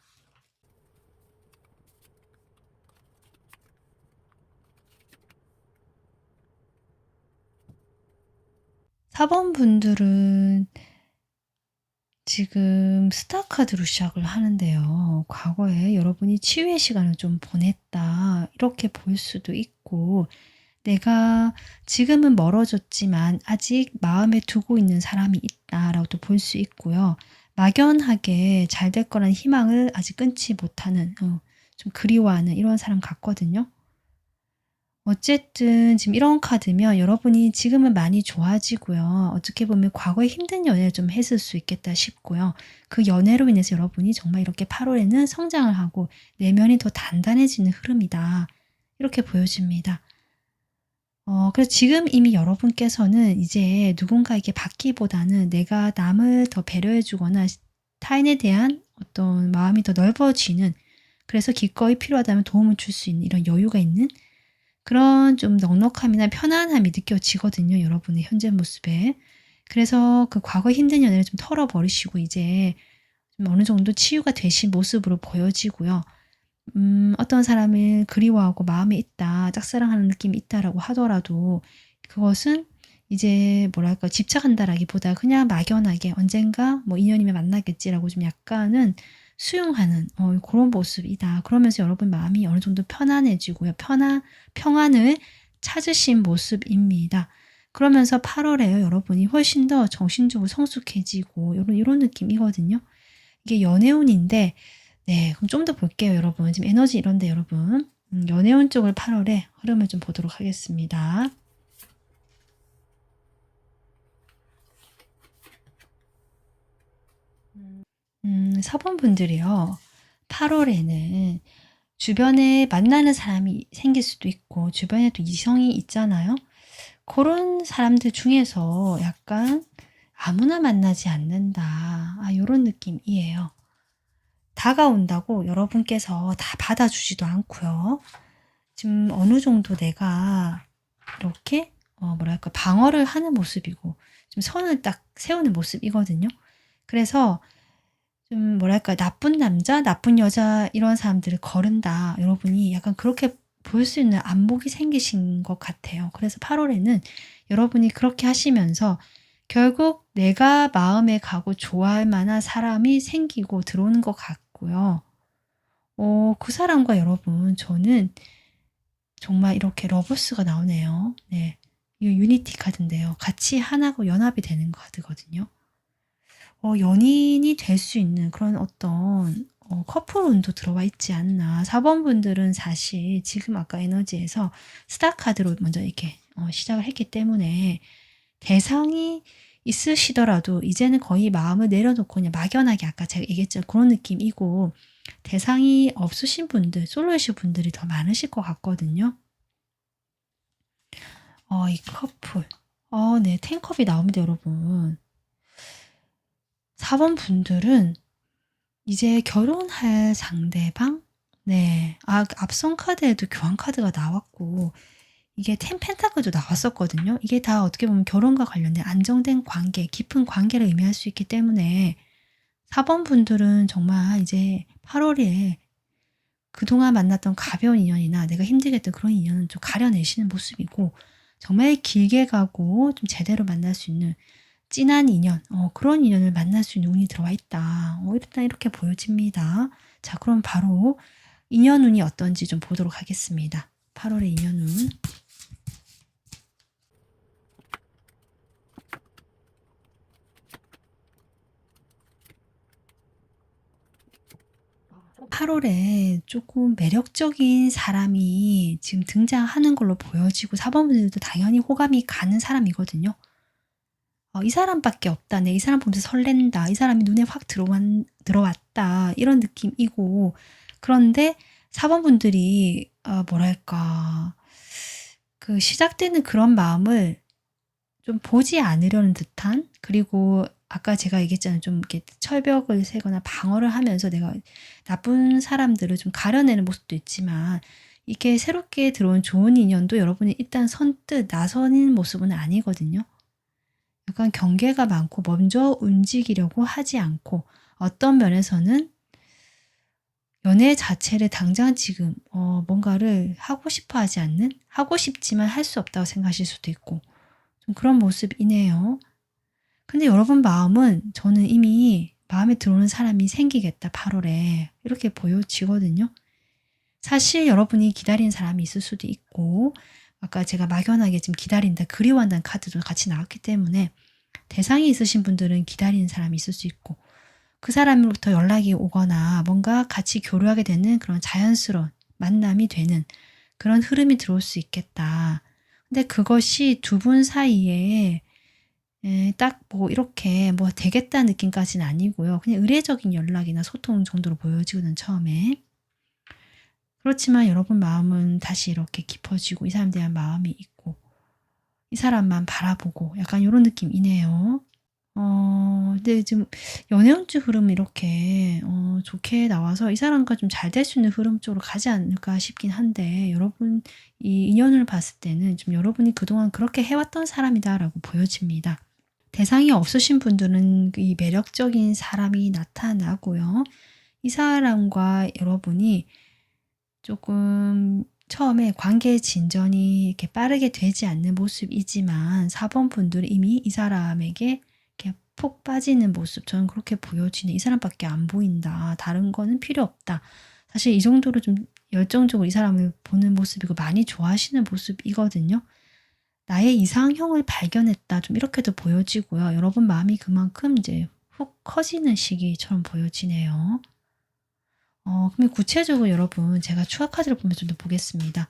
(4번) 분들은 지금 스타 카드로 시작을 하는데요. 과거에 여러분이 치유의 시간을 좀 보냈다 이렇게 볼 수도 있고, 내가 지금은 멀어졌지만 아직 마음에 두고 있는 사람이 있다라고도 볼 수 있고요. 막연하게 잘 될 거라는 희망을 아직 끊지 못하는, 좀 그리워하는 이런 사람 같거든요. 어쨌든 지금 이런 카드면 여러분이 지금은 많이 좋아지고요. 어떻게 보면 과거에 힘든 연애를 좀 했을 수 있겠다 싶고요. 그 연애로 인해서 여러분이 정말 이렇게 8월에는 성장을 하고 내면이 더 단단해지는 흐름이다. 이렇게 보여집니다. 그래서 지금 이미 여러분께서는 이제 누군가에게 받기보다는 내가 남을 더 배려해 주거나 타인에 대한 어떤 마음이 더 넓어지는, 그래서 기꺼이 필요하다면 도움을 줄 수 있는 이런 여유가 있는 그런 좀 넉넉함이나 편안함이 느껴지거든요. 여러분의 현재 모습에. 그래서 그 과거 힘든 연애를 좀 털어버리시고 이제 좀 어느 정도 치유가 되신 모습으로 보여지고요. 어떤 사람을 그리워하고 마음에 있다, 짝사랑하는 느낌이 있다라고 하더라도 그것은 이제 뭐랄까 집착한다라기보다 그냥 막연하게 언젠가 뭐 인연이면 만나겠지라고 좀 약간은 수용하는 그런 모습이다. 그러면서 여러분 마음이 어느 정도 편안해지고요. 평안을 찾으신 모습입니다. 그러면서 8월에 여러분이 훨씬 더 정신적으로 성숙해지고 이런 느낌이거든요. 이게 연애운인데, 네, 그럼 좀 더 볼게요, 여러분. 지금 에너지 이런데 여러분. 연애운 쪽을 8월에 흐름을 좀 보도록 하겠습니다. 4번 분들이요. 8월에는 주변에 만나는 사람이 생길 수도 있고 주변에 또 이성이 있잖아요. 그런 사람들 중에서 약간 아무나 만나지 않는다. 요런 느낌이에요. 다가온다고 여러분께서 다 받아주지도 않고요. 지금 어느 정도 내가 이렇게 뭐랄까 방어를 하는 모습이고 좀 선을 딱 세우는 모습이거든요. 그래서 좀 뭐랄까 나쁜 남자, 나쁜 여자 이런 사람들을 거른다. 여러분이 약간 그렇게 볼 수 있는 안목이 생기신 것 같아요. 그래서 8월에는 여러분이 그렇게 하시면서 결국 내가 마음에 가고 좋아할 만한 사람이 생기고 들어오는 것 같고요. 그 사람과 여러분, 저는 정말 이렇게 러브스가 나오네요. 네. 이 유니티 카드인데요. 같이 하나고 연합이 되는 카드거든요. 연인이 될 수 있는 그런 어떤 커플 운도 들어와 있지 않나. 4번 분들은 사실 지금 아까 에너지에서 스타 카드로 먼저 이렇게 시작을 했기 때문에 대상이 있으시더라도 이제는 거의 마음을 내려놓고 그냥 막연하게 아까 제가 얘기했죠. 그런 느낌이고, 대상이 없으신 분들, 솔로이신 분들이 더 많으실 것 같거든요. 이 커플. 네, 10컵이 나옵니다, 여러분. 4번 분들은 이제 결혼할 상대방? 네. 앞선 카드에도 교환 카드가 나왔고, 이게 10 펜타클도 나왔었거든요. 이게 다 어떻게 보면 결혼과 관련된 안정된 관계, 깊은 관계를 의미할 수 있기 때문에 4번 분들은 정말 이제 8월에 그동안 만났던 가벼운 인연이나 내가 힘들게 했던 그런 인연은 좀 가려내시는 모습이고, 정말 길게 가고 좀 제대로 만날 수 있는 진한 인연, 그런 인연을 만날 수 있는 운이 들어와 있다. 일단 이렇게 보여집니다. 자, 그럼 바로 인연 운이 어떤지 좀 보도록 하겠습니다. 8월의 인연 운. 팔 월에 조금 매력적인 사람이 지금 등장하는 걸로 보여지고 4번 분들도 당연히 호감이 가는 사람이거든요. 이 사람밖에 없다. 내 이 사람 보면서 설렌다. 이 사람이 눈에 확 들어왔다. 이런 느낌이고, 그런데 4번 분들이 뭐랄까, 그 시작되는 그런 마음을 좀 보지 않으려는 듯한, 그리고 아까 제가 얘기했잖아요. 좀 이렇게 철벽을 세거나 방어를 하면서 내가 나쁜 사람들을 좀 가려내는 모습도 있지만, 이렇게 새롭게 들어온 좋은 인연도 여러분이 일단 선뜻 나서는 모습은 아니거든요. 약간 경계가 많고 먼저 움직이려고 하지 않고, 어떤 면에서는 연애 자체를 당장 지금 뭔가를 하고 싶어 하지 않는, 하고 싶지만 할 수 없다고 생각하실 수도 있고, 좀 그런 모습이네요. 근데 여러분 마음은 저는 이미 마음에 들어오는 사람이 생기겠다 8월에 이렇게 보여지거든요. 사실 여러분이 기다리는 사람이 있을 수도 있고, 아까 제가 막연하게 지금 기다린다, 그리워한다는 카드도 같이 나왔기 때문에 대상이 있으신 분들은 기다리는 사람이 있을 수 있고, 그 사람으로부터 연락이 오거나 뭔가 같이 교류하게 되는 그런 자연스러운 만남이 되는 그런 흐름이 들어올 수 있겠다. 근데 그것이 두 분 사이에 딱 뭐 이렇게 뭐 되겠다는 느낌까지는 아니고요. 그냥 의례적인 연락이나 소통 정도로 보여지거든, 처음에. 그렇지만 여러분 마음은 다시 이렇게 깊어지고, 이 사람에 대한 마음이 있고, 이 사람만 바라보고, 약간 이런 느낌이네요. 근데 지금 연애운주 흐름이 이렇게 좋게 나와서 이 사람과 좀 잘 될 수 있는 흐름 쪽으로 가지 않을까 싶긴 한데, 여러분 이 인연을 봤을 때는 좀 여러분이 그동안 그렇게 해왔던 사람이다라고 보여집니다. 대상이 없으신 분들은 이 매력적인 사람이 나타나고요. 이 사람과 여러분이 조금 처음에 관계 진전이 이렇게 빠르게 되지 않는 모습이지만, 4번 분들은 이미 이 사람에게 이렇게 푹 빠지는 모습, 저는 그렇게 보여지네. 이 사람밖에 안 보인다. 다른 거는 필요 없다. 사실 이 정도로 좀 열정적으로 이 사람을 보는 모습이고 많이 좋아하시는 모습이거든요. 나의 이상형을 발견했다. 좀 이렇게도 보여지고요. 여러분 마음이 그만큼 이제 훅 커지는 시기처럼 보여지네요. 그러면 구체적으로 여러분 제가 추가 카드를 보면서 좀 더 보겠습니다.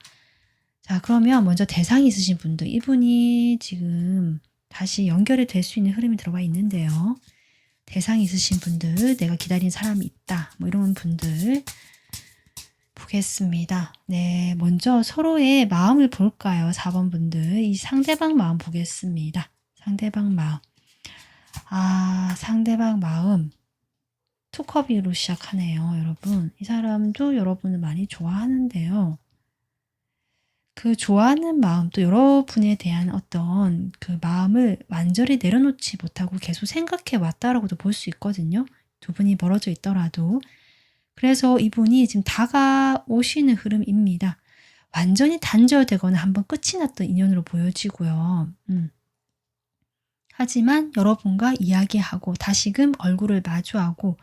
자, 그러면 먼저 대상이 있으신 분들, 이분이 지금 다시 연결이 될 수 있는 흐름이 들어가 있는데요. 대상이 있으신 분들, 내가 기다리는 사람이 있다. 뭐 이런 분들 보겠습니다. 네, 먼저 서로의 마음을 볼까요? 4번 분들. 이 상대방 마음 보겠습니다. 상대방 마음. 상대방 마음. 투컵으로 시작하네요, 여러분. 이 사람도 여러분을 많이 좋아하는데요. 그 좋아하는 마음, 또 여러분에 대한 어떤 그 마음을 완전히 내려놓지 못하고 계속 생각해 왔다라고도 볼 수 있거든요. 두 분이 멀어져 있더라도. 그래서 이분이 지금 다가오시는 흐름입니다. 완전히 단절되거나 한번 끝이 났던 인연으로 보여지고요. 하지만 여러분과 이야기하고 다시금 얼굴을 마주하고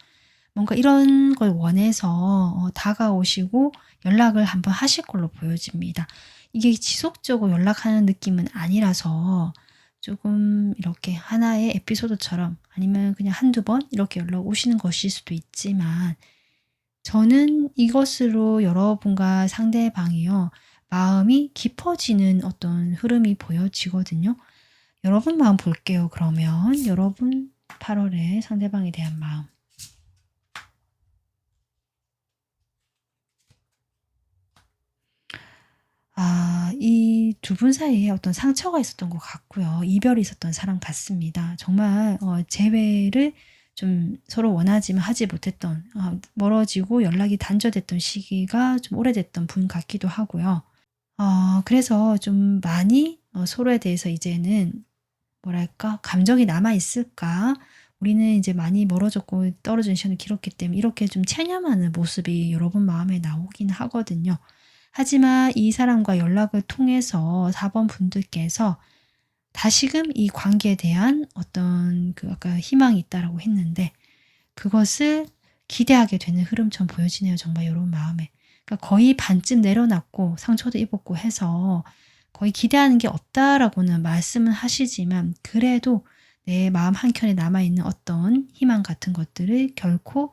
뭔가 이런 걸 원해서 다가오시고 연락을 한번 하실 걸로 보여집니다. 이게 지속적으로 연락하는 느낌은 아니라서 조금 이렇게 하나의 에피소드처럼, 아니면 그냥 한두 번 이렇게 연락 오시는 것일 수도 있지만, 저는 이것으로 여러분과 상대방이요, 마음이 깊어지는 어떤 흐름이 보여지거든요. 여러분 마음 볼게요. 그러면 여러분 8월에 상대방에 대한 마음. 이 두 분 사이에 어떤 상처가 있었던 것 같고요. 이별이 있었던 사람 같습니다. 정말 재회를 좀 서로 원하지만 하지 못했던, 멀어지고 연락이 단절됐던 시기가 좀 오래됐던 분 같기도 하고요. 그래서 좀 많이 서로에 대해서 이제는 뭐랄까, 감정이 남아 있을까? 우리는 이제 많이 멀어졌고 떨어진 시간이 길었기 때문에 이렇게 좀 체념하는 모습이 여러분 마음에 나오긴 하거든요. 하지만 이 사람과 연락을 통해서 4번 분들께서 다시금 이 관계에 대한 어떤 그 아까 희망이 있다라고 했는데 그것을 기대하게 되는 흐름처럼 보여지네요. 정말 여러분 마음에. 그러니까 거의 반쯤 내려놨고 상처도 입었고 해서 거의 기대하는 게 없다라고는 말씀은 하시지만 그래도 내 마음 한켠에 남아있는 어떤 희망 같은 것들을 결코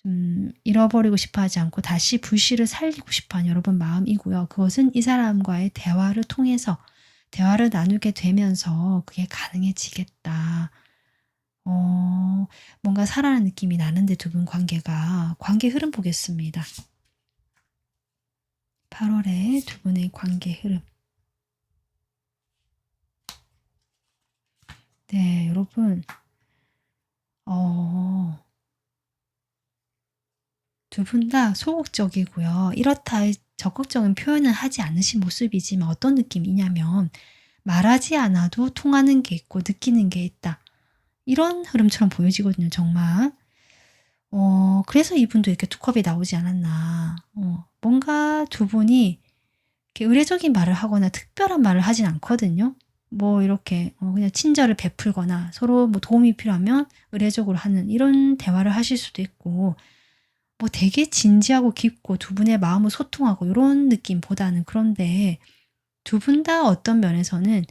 좀 잃어버리고 싶어 하지 않고 다시 불씨를 살리고 싶어 하는 여러분 마음이고요. 그것은 이 사람과의 대화를 통해서 대화를 나누게 되면서 그게 가능해지겠다. 뭔가 살아나는 느낌이 나는데 두 분 관계 흐름 보겠습니다. 8월에 두 분의 관계 흐름. 네, 여러분. 두 분 다 소극적이고요. 이렇다 적극적인 표현은 하지 않으신 모습이지만 어떤 느낌이냐면 말하지 않아도 통하는 게 있고 느끼는 게 있다. 이런 흐름처럼 보여지거든요, 정말. 그래서 이분도 이렇게 두 컵이 나오지 않았나. 뭔가 두 분이 이렇게 의례적인 말을 하거나 특별한 말을 하진 않거든요. 뭐 이렇게 그냥 친절을 베풀거나 서로 뭐 도움이 필요하면 의례적으로 하는 이런 대화를 하실 수도 있고 뭐 되게 진지하고 깊고 두 분의 마음을 소통하고 이런 느낌보다는 그런데 두 분 다 어떤 면에서는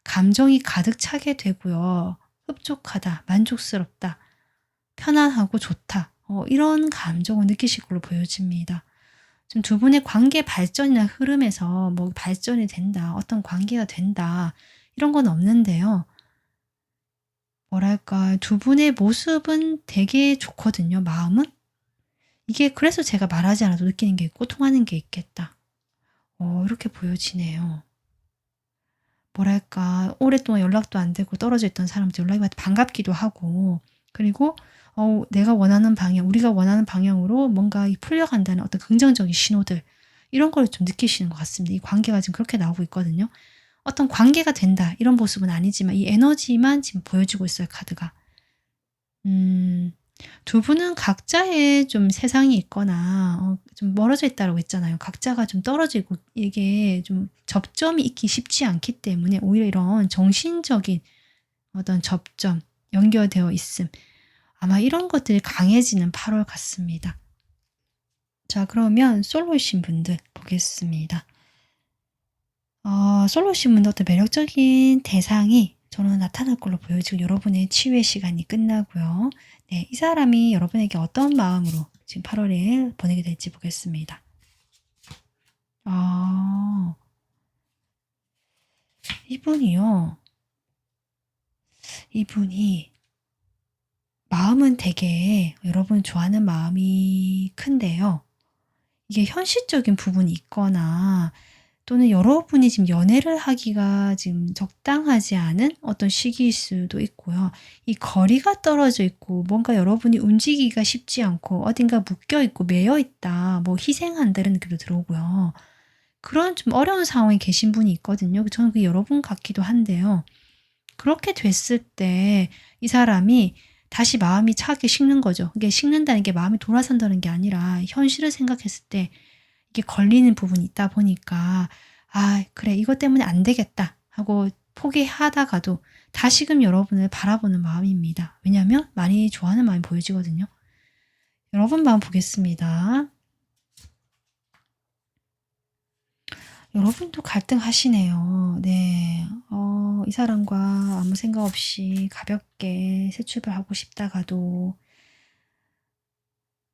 감정이 가득 차게 되고요. 흡족하다, 만족스럽다, 편안하고 좋다. 이런 감정을 느끼실 걸로 보여집니다. 좀 두 분의 관계 발전이나 흐름에서 뭐 발전이 된다, 어떤 관계가 된다, 이런 건 없는데요. 뭐랄까, 두 분의 모습은 되게 좋거든요, 마음은. 이게 그래서 제가 말하지 않아도 느끼는 게 있고 통하는 게 있겠다. 이렇게 보여지네요. 뭐랄까, 오랫동안 연락도 안 되고 떨어져 있던 사람한테 연락이 와도 반갑기도 하고, 그리고 내가 원하는 방향, 우리가 원하는 방향으로 뭔가 풀려간다는 어떤 긍정적인 신호들, 이런 걸 좀 느끼시는 것 같습니다. 이 관계가 지금 그렇게 나오고 있거든요. 어떤 관계가 된다, 이런 모습은 아니지만 이 에너지만 지금 보여주고 있어요, 카드가. 두 분은 각자의 좀 세상이 있거나 좀 멀어져 있다라고 했잖아요. 각자가 좀 떨어지고 이게 좀 접점이 있기 쉽지 않기 때문에 오히려 이런 정신적인 어떤 접점, 연결되어 있음. 아마 이런 것들이 강해지는 8월 같습니다. 자, 그러면 솔로이신 분들 보겠습니다. 솔로이신 분들 어떤 매력적인 대상이 저는 나타날 걸로 보여지고 여러분의 치유의 시간이 끝나고요. 네, 이 사람이 여러분에게 어떤 마음으로 지금 8월에 보내게 될지 보겠습니다. 이분이요. 이분이 마음은 되게 여러분 좋아하는 마음이 큰데요. 이게 현실적인 부분이 있거나 또는 여러분이 지금 연애를 하기가 지금 적당하지 않은 어떤 시기일 수도 있고요. 이 거리가 떨어져 있고 뭔가 여러분이 움직이기가 쉽지 않고 어딘가 묶여 있고 매여 있다. 뭐 희생한다 이런 느낌도 들어오고요. 그런 좀 어려운 상황에 계신 분이 있거든요. 저는 그게 여러분 같기도 한데요. 그렇게 됐을 때 이 사람이 다시 마음이 차게 식는 거죠. 이게 식는다는 게 마음이 돌아선다는 게 아니라 현실을 생각했을 때 이게 걸리는 부분이 있다 보니까 그래 이것 때문에 안 되겠다 하고 포기하다가도 다시금 여러분을 바라보는 마음입니다. 왜냐하면 많이 좋아하는 마음이 보여지거든요. 여러분 마음 보겠습니다. 여러분도 갈등하시네요. 네. 이 사람과 아무 생각 없이 가볍게 새 출발하고 싶다가도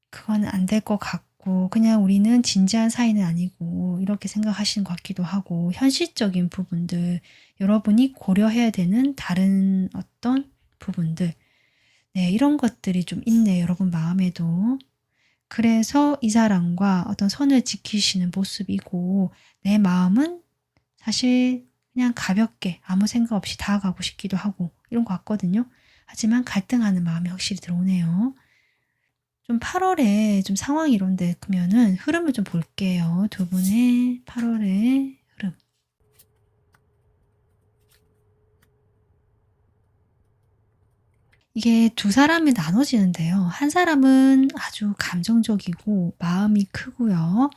그거는 안 될 것 같고 그냥 우리는 진지한 사이는 아니고 이렇게 생각하시는 것 같기도 하고 현실적인 부분들 여러분이 고려해야 되는 다른 어떤 부분들 네, 이런 것들이 좀 있네요. 여러분 마음에도. 그래서 이 사람과 어떤 선을 지키시는 모습이고 내 마음은 사실 그냥 가볍게 아무 생각 없이 다가가고 싶기도 하고 이런 것 같거든요. 하지만 갈등하는 마음이 확실히 들어오네요. 좀 8월에 좀 상황이 이런데 그러면은 흐름을 좀 볼게요. 두 분의 8월의 흐름. 이게 두 사람이 나눠지는데요. 한 사람은 아주 감정적이고 마음이 크고요.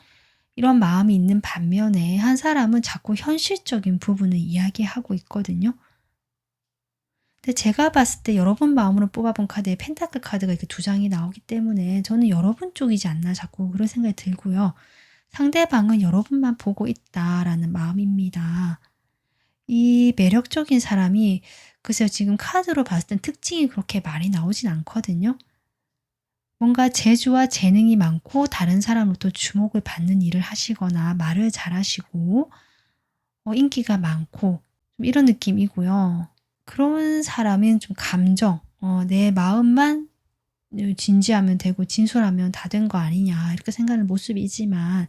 이런 마음이 있는 반면에 한 사람은 자꾸 현실적인 부분을 이야기하고 있거든요. 근데 제가 봤을 때 여러분 마음으로 뽑아본 카드에 펜타클 카드가 이렇게 두 장이 나오기 때문에 저는 여러분 쪽이지 않나 자꾸 그런 생각이 들고요. 상대방은 여러분만 보고 있다라는 마음입니다. 이 매력적인 사람이 글쎄요, 지금 카드로 봤을 땐 특징이 그렇게 많이 나오진 않거든요. 뭔가 재주와 재능이 많고 다른 사람으로부터 주목을 받는 일을 하시거나 말을 잘하시고 인기가 많고 좀 이런 느낌이고요. 그런 사람은 좀 감정, 내 마음만 진지하면 되고 진솔하면 다 된 거 아니냐 이렇게 생각하는 모습이지만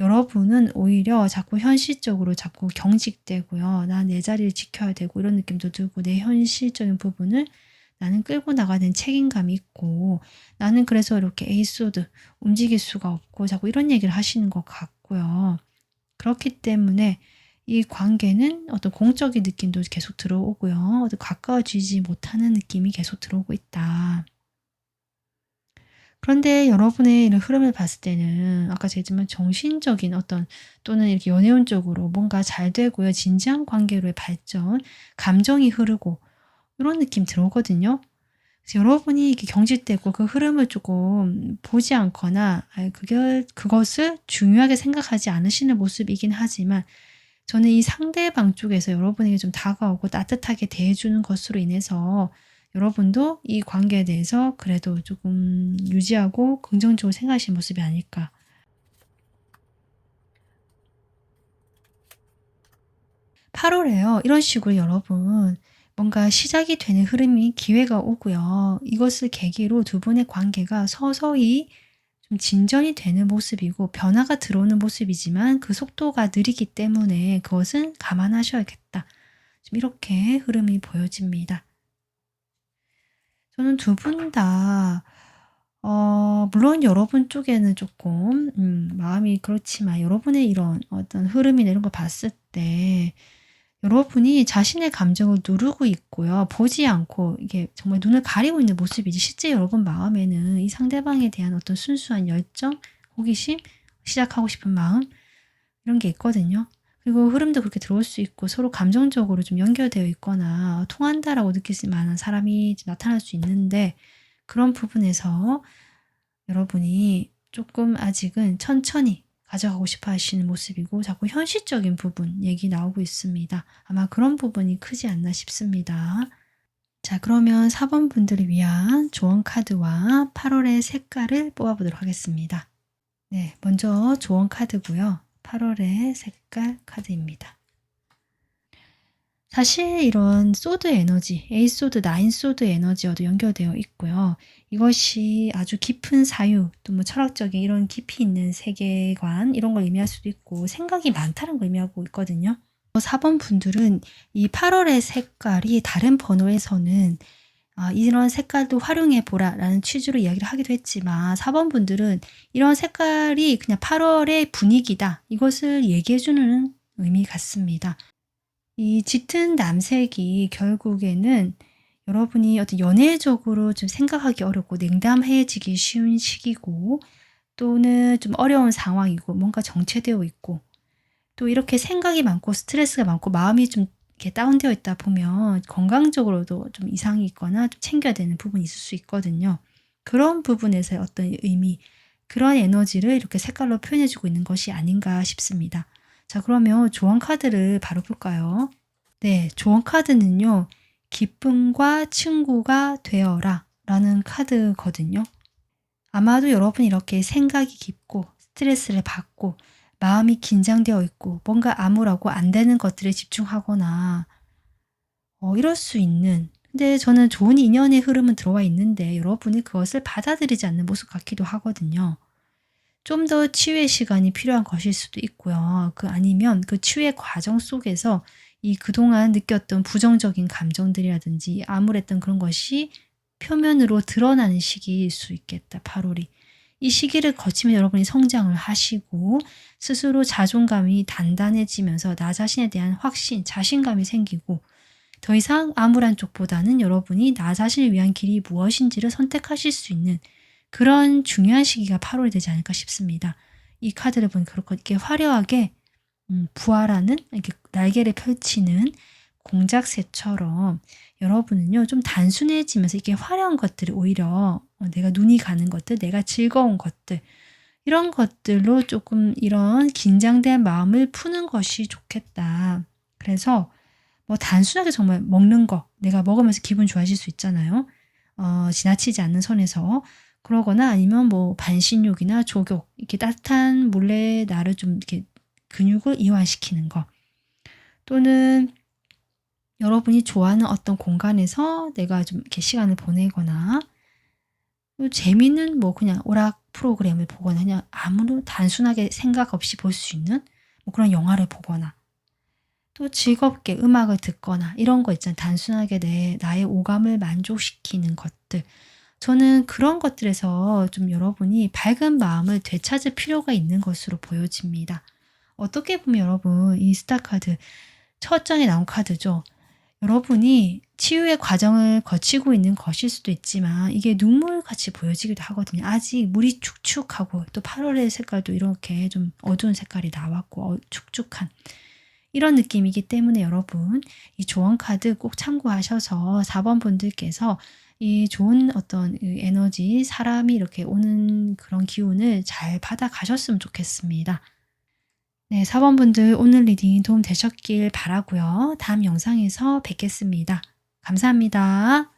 여러분은 오히려 자꾸 현실적으로 자꾸 경직되고요. 난 내 자리를 지켜야 되고 이런 느낌도 들고 내 현실적인 부분을 나는 끌고 나가야 되는 책임감이 있고 나는 그래서 이렇게 에이소드 움직일 수가 없고 자꾸 이런 얘기를 하시는 것 같고요. 그렇기 때문에 이 관계는 어떤 공적인 느낌도 계속 들어오고요. 어떤 가까워지지 못하는 느낌이 계속 들어오고 있다. 그런데 여러분의 이런 흐름을 봤을 때는 아까 제가 했지만 정신적인 어떤 또는 이렇게 연애운적으로 뭔가 잘 되고요. 진지한 관계로의 발전, 감정이 흐르고 이런 느낌 들어오거든요. 그래서 여러분이 이렇게 경직되고 그 흐름을 조금 보지 않거나 그것을 중요하게 생각하지 않으시는 모습이긴 하지만 저는 이 상대방 쪽에서 여러분에게 좀 다가오고 따뜻하게 대해주는 것으로 인해서 여러분도 이 관계에 대해서 그래도 조금 유지하고 긍정적으로 생각하시는 모습이 아닐까. 8월에요. 이런 식으로 여러분 뭔가 시작이 되는 흐름이 기회가 오고요. 이것을 계기로 두 분의 관계가 서서히 좀 진전이 되는 모습이고 변화가 들어오는 모습이지만 그 속도가 느리기 때문에 그것은 감안하셔야겠다. 좀 이렇게 흐름이 보여집니다. 저는 두 분 다 물론 여러분 쪽에는 조금 마음이 그렇지만 여러분의 이런 어떤 흐름이나 이런 걸 봤을 때 여러분이 자신의 감정을 누르고 있고요. 보지 않고 이게 정말 눈을 가리고 있는 모습이지 실제 여러분 마음에는 이 상대방에 대한 어떤 순수한 열정, 호기심, 시작하고 싶은 마음 이런 게 있거든요. 그리고 흐름도 그렇게 들어올 수 있고 서로 감정적으로 좀 연결되어 있거나 통한다라고 느낄 만한 사람이 나타날 수 있는데 그런 부분에서 여러분이 조금 아직은 천천히 가져가고 싶어 하시는 모습이고 자꾸 현실적인 부분 얘기 나오고 있습니다. 아마 그런 부분이 크지 않나 싶습니다. 자, 그러면 4번 분들을 위한 조언 카드와 8월의 색깔을 뽑아보도록 하겠습니다. 네, 먼저 조언 카드고요. 8월의 색깔 카드입니다. 사실 이런 소드 에너지, 에이소드, 나인소드 에너지와도 연결되어 있고요. 이것이 아주 깊은 사유, 또 뭐 철학적인 이런 깊이 있는 세계관 이런 걸 의미할 수도 있고 생각이 많다는 걸 의미하고 있거든요. 4번 분들은 이 8월의 색깔이 다른 번호에서는 이런 색깔도 활용해 보라 라는 취지로 이야기를 하기도 했지만 4번 분들은 이런 색깔이 그냥 8월의 분위기다. 이것을 얘기해 주는 의미 같습니다. 이 짙은 남색이 결국에는 여러분이 어떤 연애적으로 좀 생각하기 어렵고 냉담해지기 쉬운 시기고 또는 좀 어려운 상황이고 뭔가 정체되어 있고 또 이렇게 생각이 많고 스트레스가 많고 마음이 좀 이렇게 다운되어 있다 보면 건강적으로도 좀 이상이 있거나 좀 챙겨야 되는 부분이 있을 수 있거든요. 그런 부분에서의 어떤 의미, 그런 에너지를 이렇게 색깔로 표현해 주고 있는 것이 아닌가 싶습니다. 자, 그러면 조언 카드를 바로 볼까요? 네, 조언 카드는요. 기쁨과 친구가 되어라 라는 카드거든요. 아마도 여러분이 이렇게 생각이 깊고 스트레스를 받고 마음이 긴장되어 있고 뭔가 암울하고 안 되는 것들에 집중하거나 이럴 수 있는 근데 저는 좋은 인연의 흐름은 들어와 있는데 여러분이 그것을 받아들이지 않는 모습 같기도 하거든요. 좀 더 치유의 시간이 필요한 것일 수도 있고요. 아니면 그 치유의 과정 속에서 이 그동안 느꼈던 부정적인 감정들이라든지 암울했던 그런 것이 표면으로 드러나는 시기일 수 있겠다. 8월이. 이 시기를 거치면 여러분이 성장을 하시고 스스로 자존감이 단단해지면서 나 자신에 대한 확신, 자신감이 생기고 더 이상 암울한 쪽보다는 여러분이 나 자신을 위한 길이 무엇인지를 선택하실 수 있는 그런 중요한 시기가 8월이 되지 않을까 싶습니다. 이 카드를 보니까 그렇고 이렇게 화려하게 부활하는 이렇게 날개를 펼치는 공작새처럼 여러분은요 좀 단순해지면서 이게 화려한 것들이 오히려 내가 눈이 가는 것들, 내가 즐거운 것들 이런 것들로 조금 이런 긴장된 마음을 푸는 것이 좋겠다. 그래서 뭐 단순하게 정말 먹는 거 내가 먹으면서 기분 좋아질 수 있잖아요. 지나치지 않는 선에서 그러거나 아니면 뭐 반신욕이나 족욕 이렇게 따뜻한 물에 나를 좀 이렇게 근육을 이완시키는 거 또는 여러분이 좋아하는 어떤 공간에서 내가 좀 이렇게 시간을 보내거나 재미있는 뭐 그냥 오락 프로그램을 보거나 그냥 아무런 단순하게 생각 없이 볼 수 있는 뭐 그런 영화를 보거나 또 즐겁게 음악을 듣거나 이런 거 있잖아요. 단순하게 나의 오감을 만족시키는 것들. 저는 그런 것들에서 좀 여러분이 밝은 마음을 되찾을 필요가 있는 것으로 보여집니다. 어떻게 보면 여러분 이 스타카드 첫 장에 나온 카드죠. 여러분이 치유의 과정을 거치고 있는 것일 수도 있지만 이게 눈물같이 보여지기도 하거든요. 아직 물이 축축하고 또 8월의 색깔도 이렇게 좀 어두운 색깔이 나왔고 축축한 이런 느낌이기 때문에 여러분 이 조언 카드 꼭 참고하셔서 4번 분들께서 이 좋은 어떤 에너지 사람이 이렇게 오는 그런 기운을 잘 받아 가셨으면 좋겠습니다. 네, 4번 분들 오늘 리딩 도움 되셨길 바라고요. 다음 영상에서 뵙겠습니다. 감사합니다.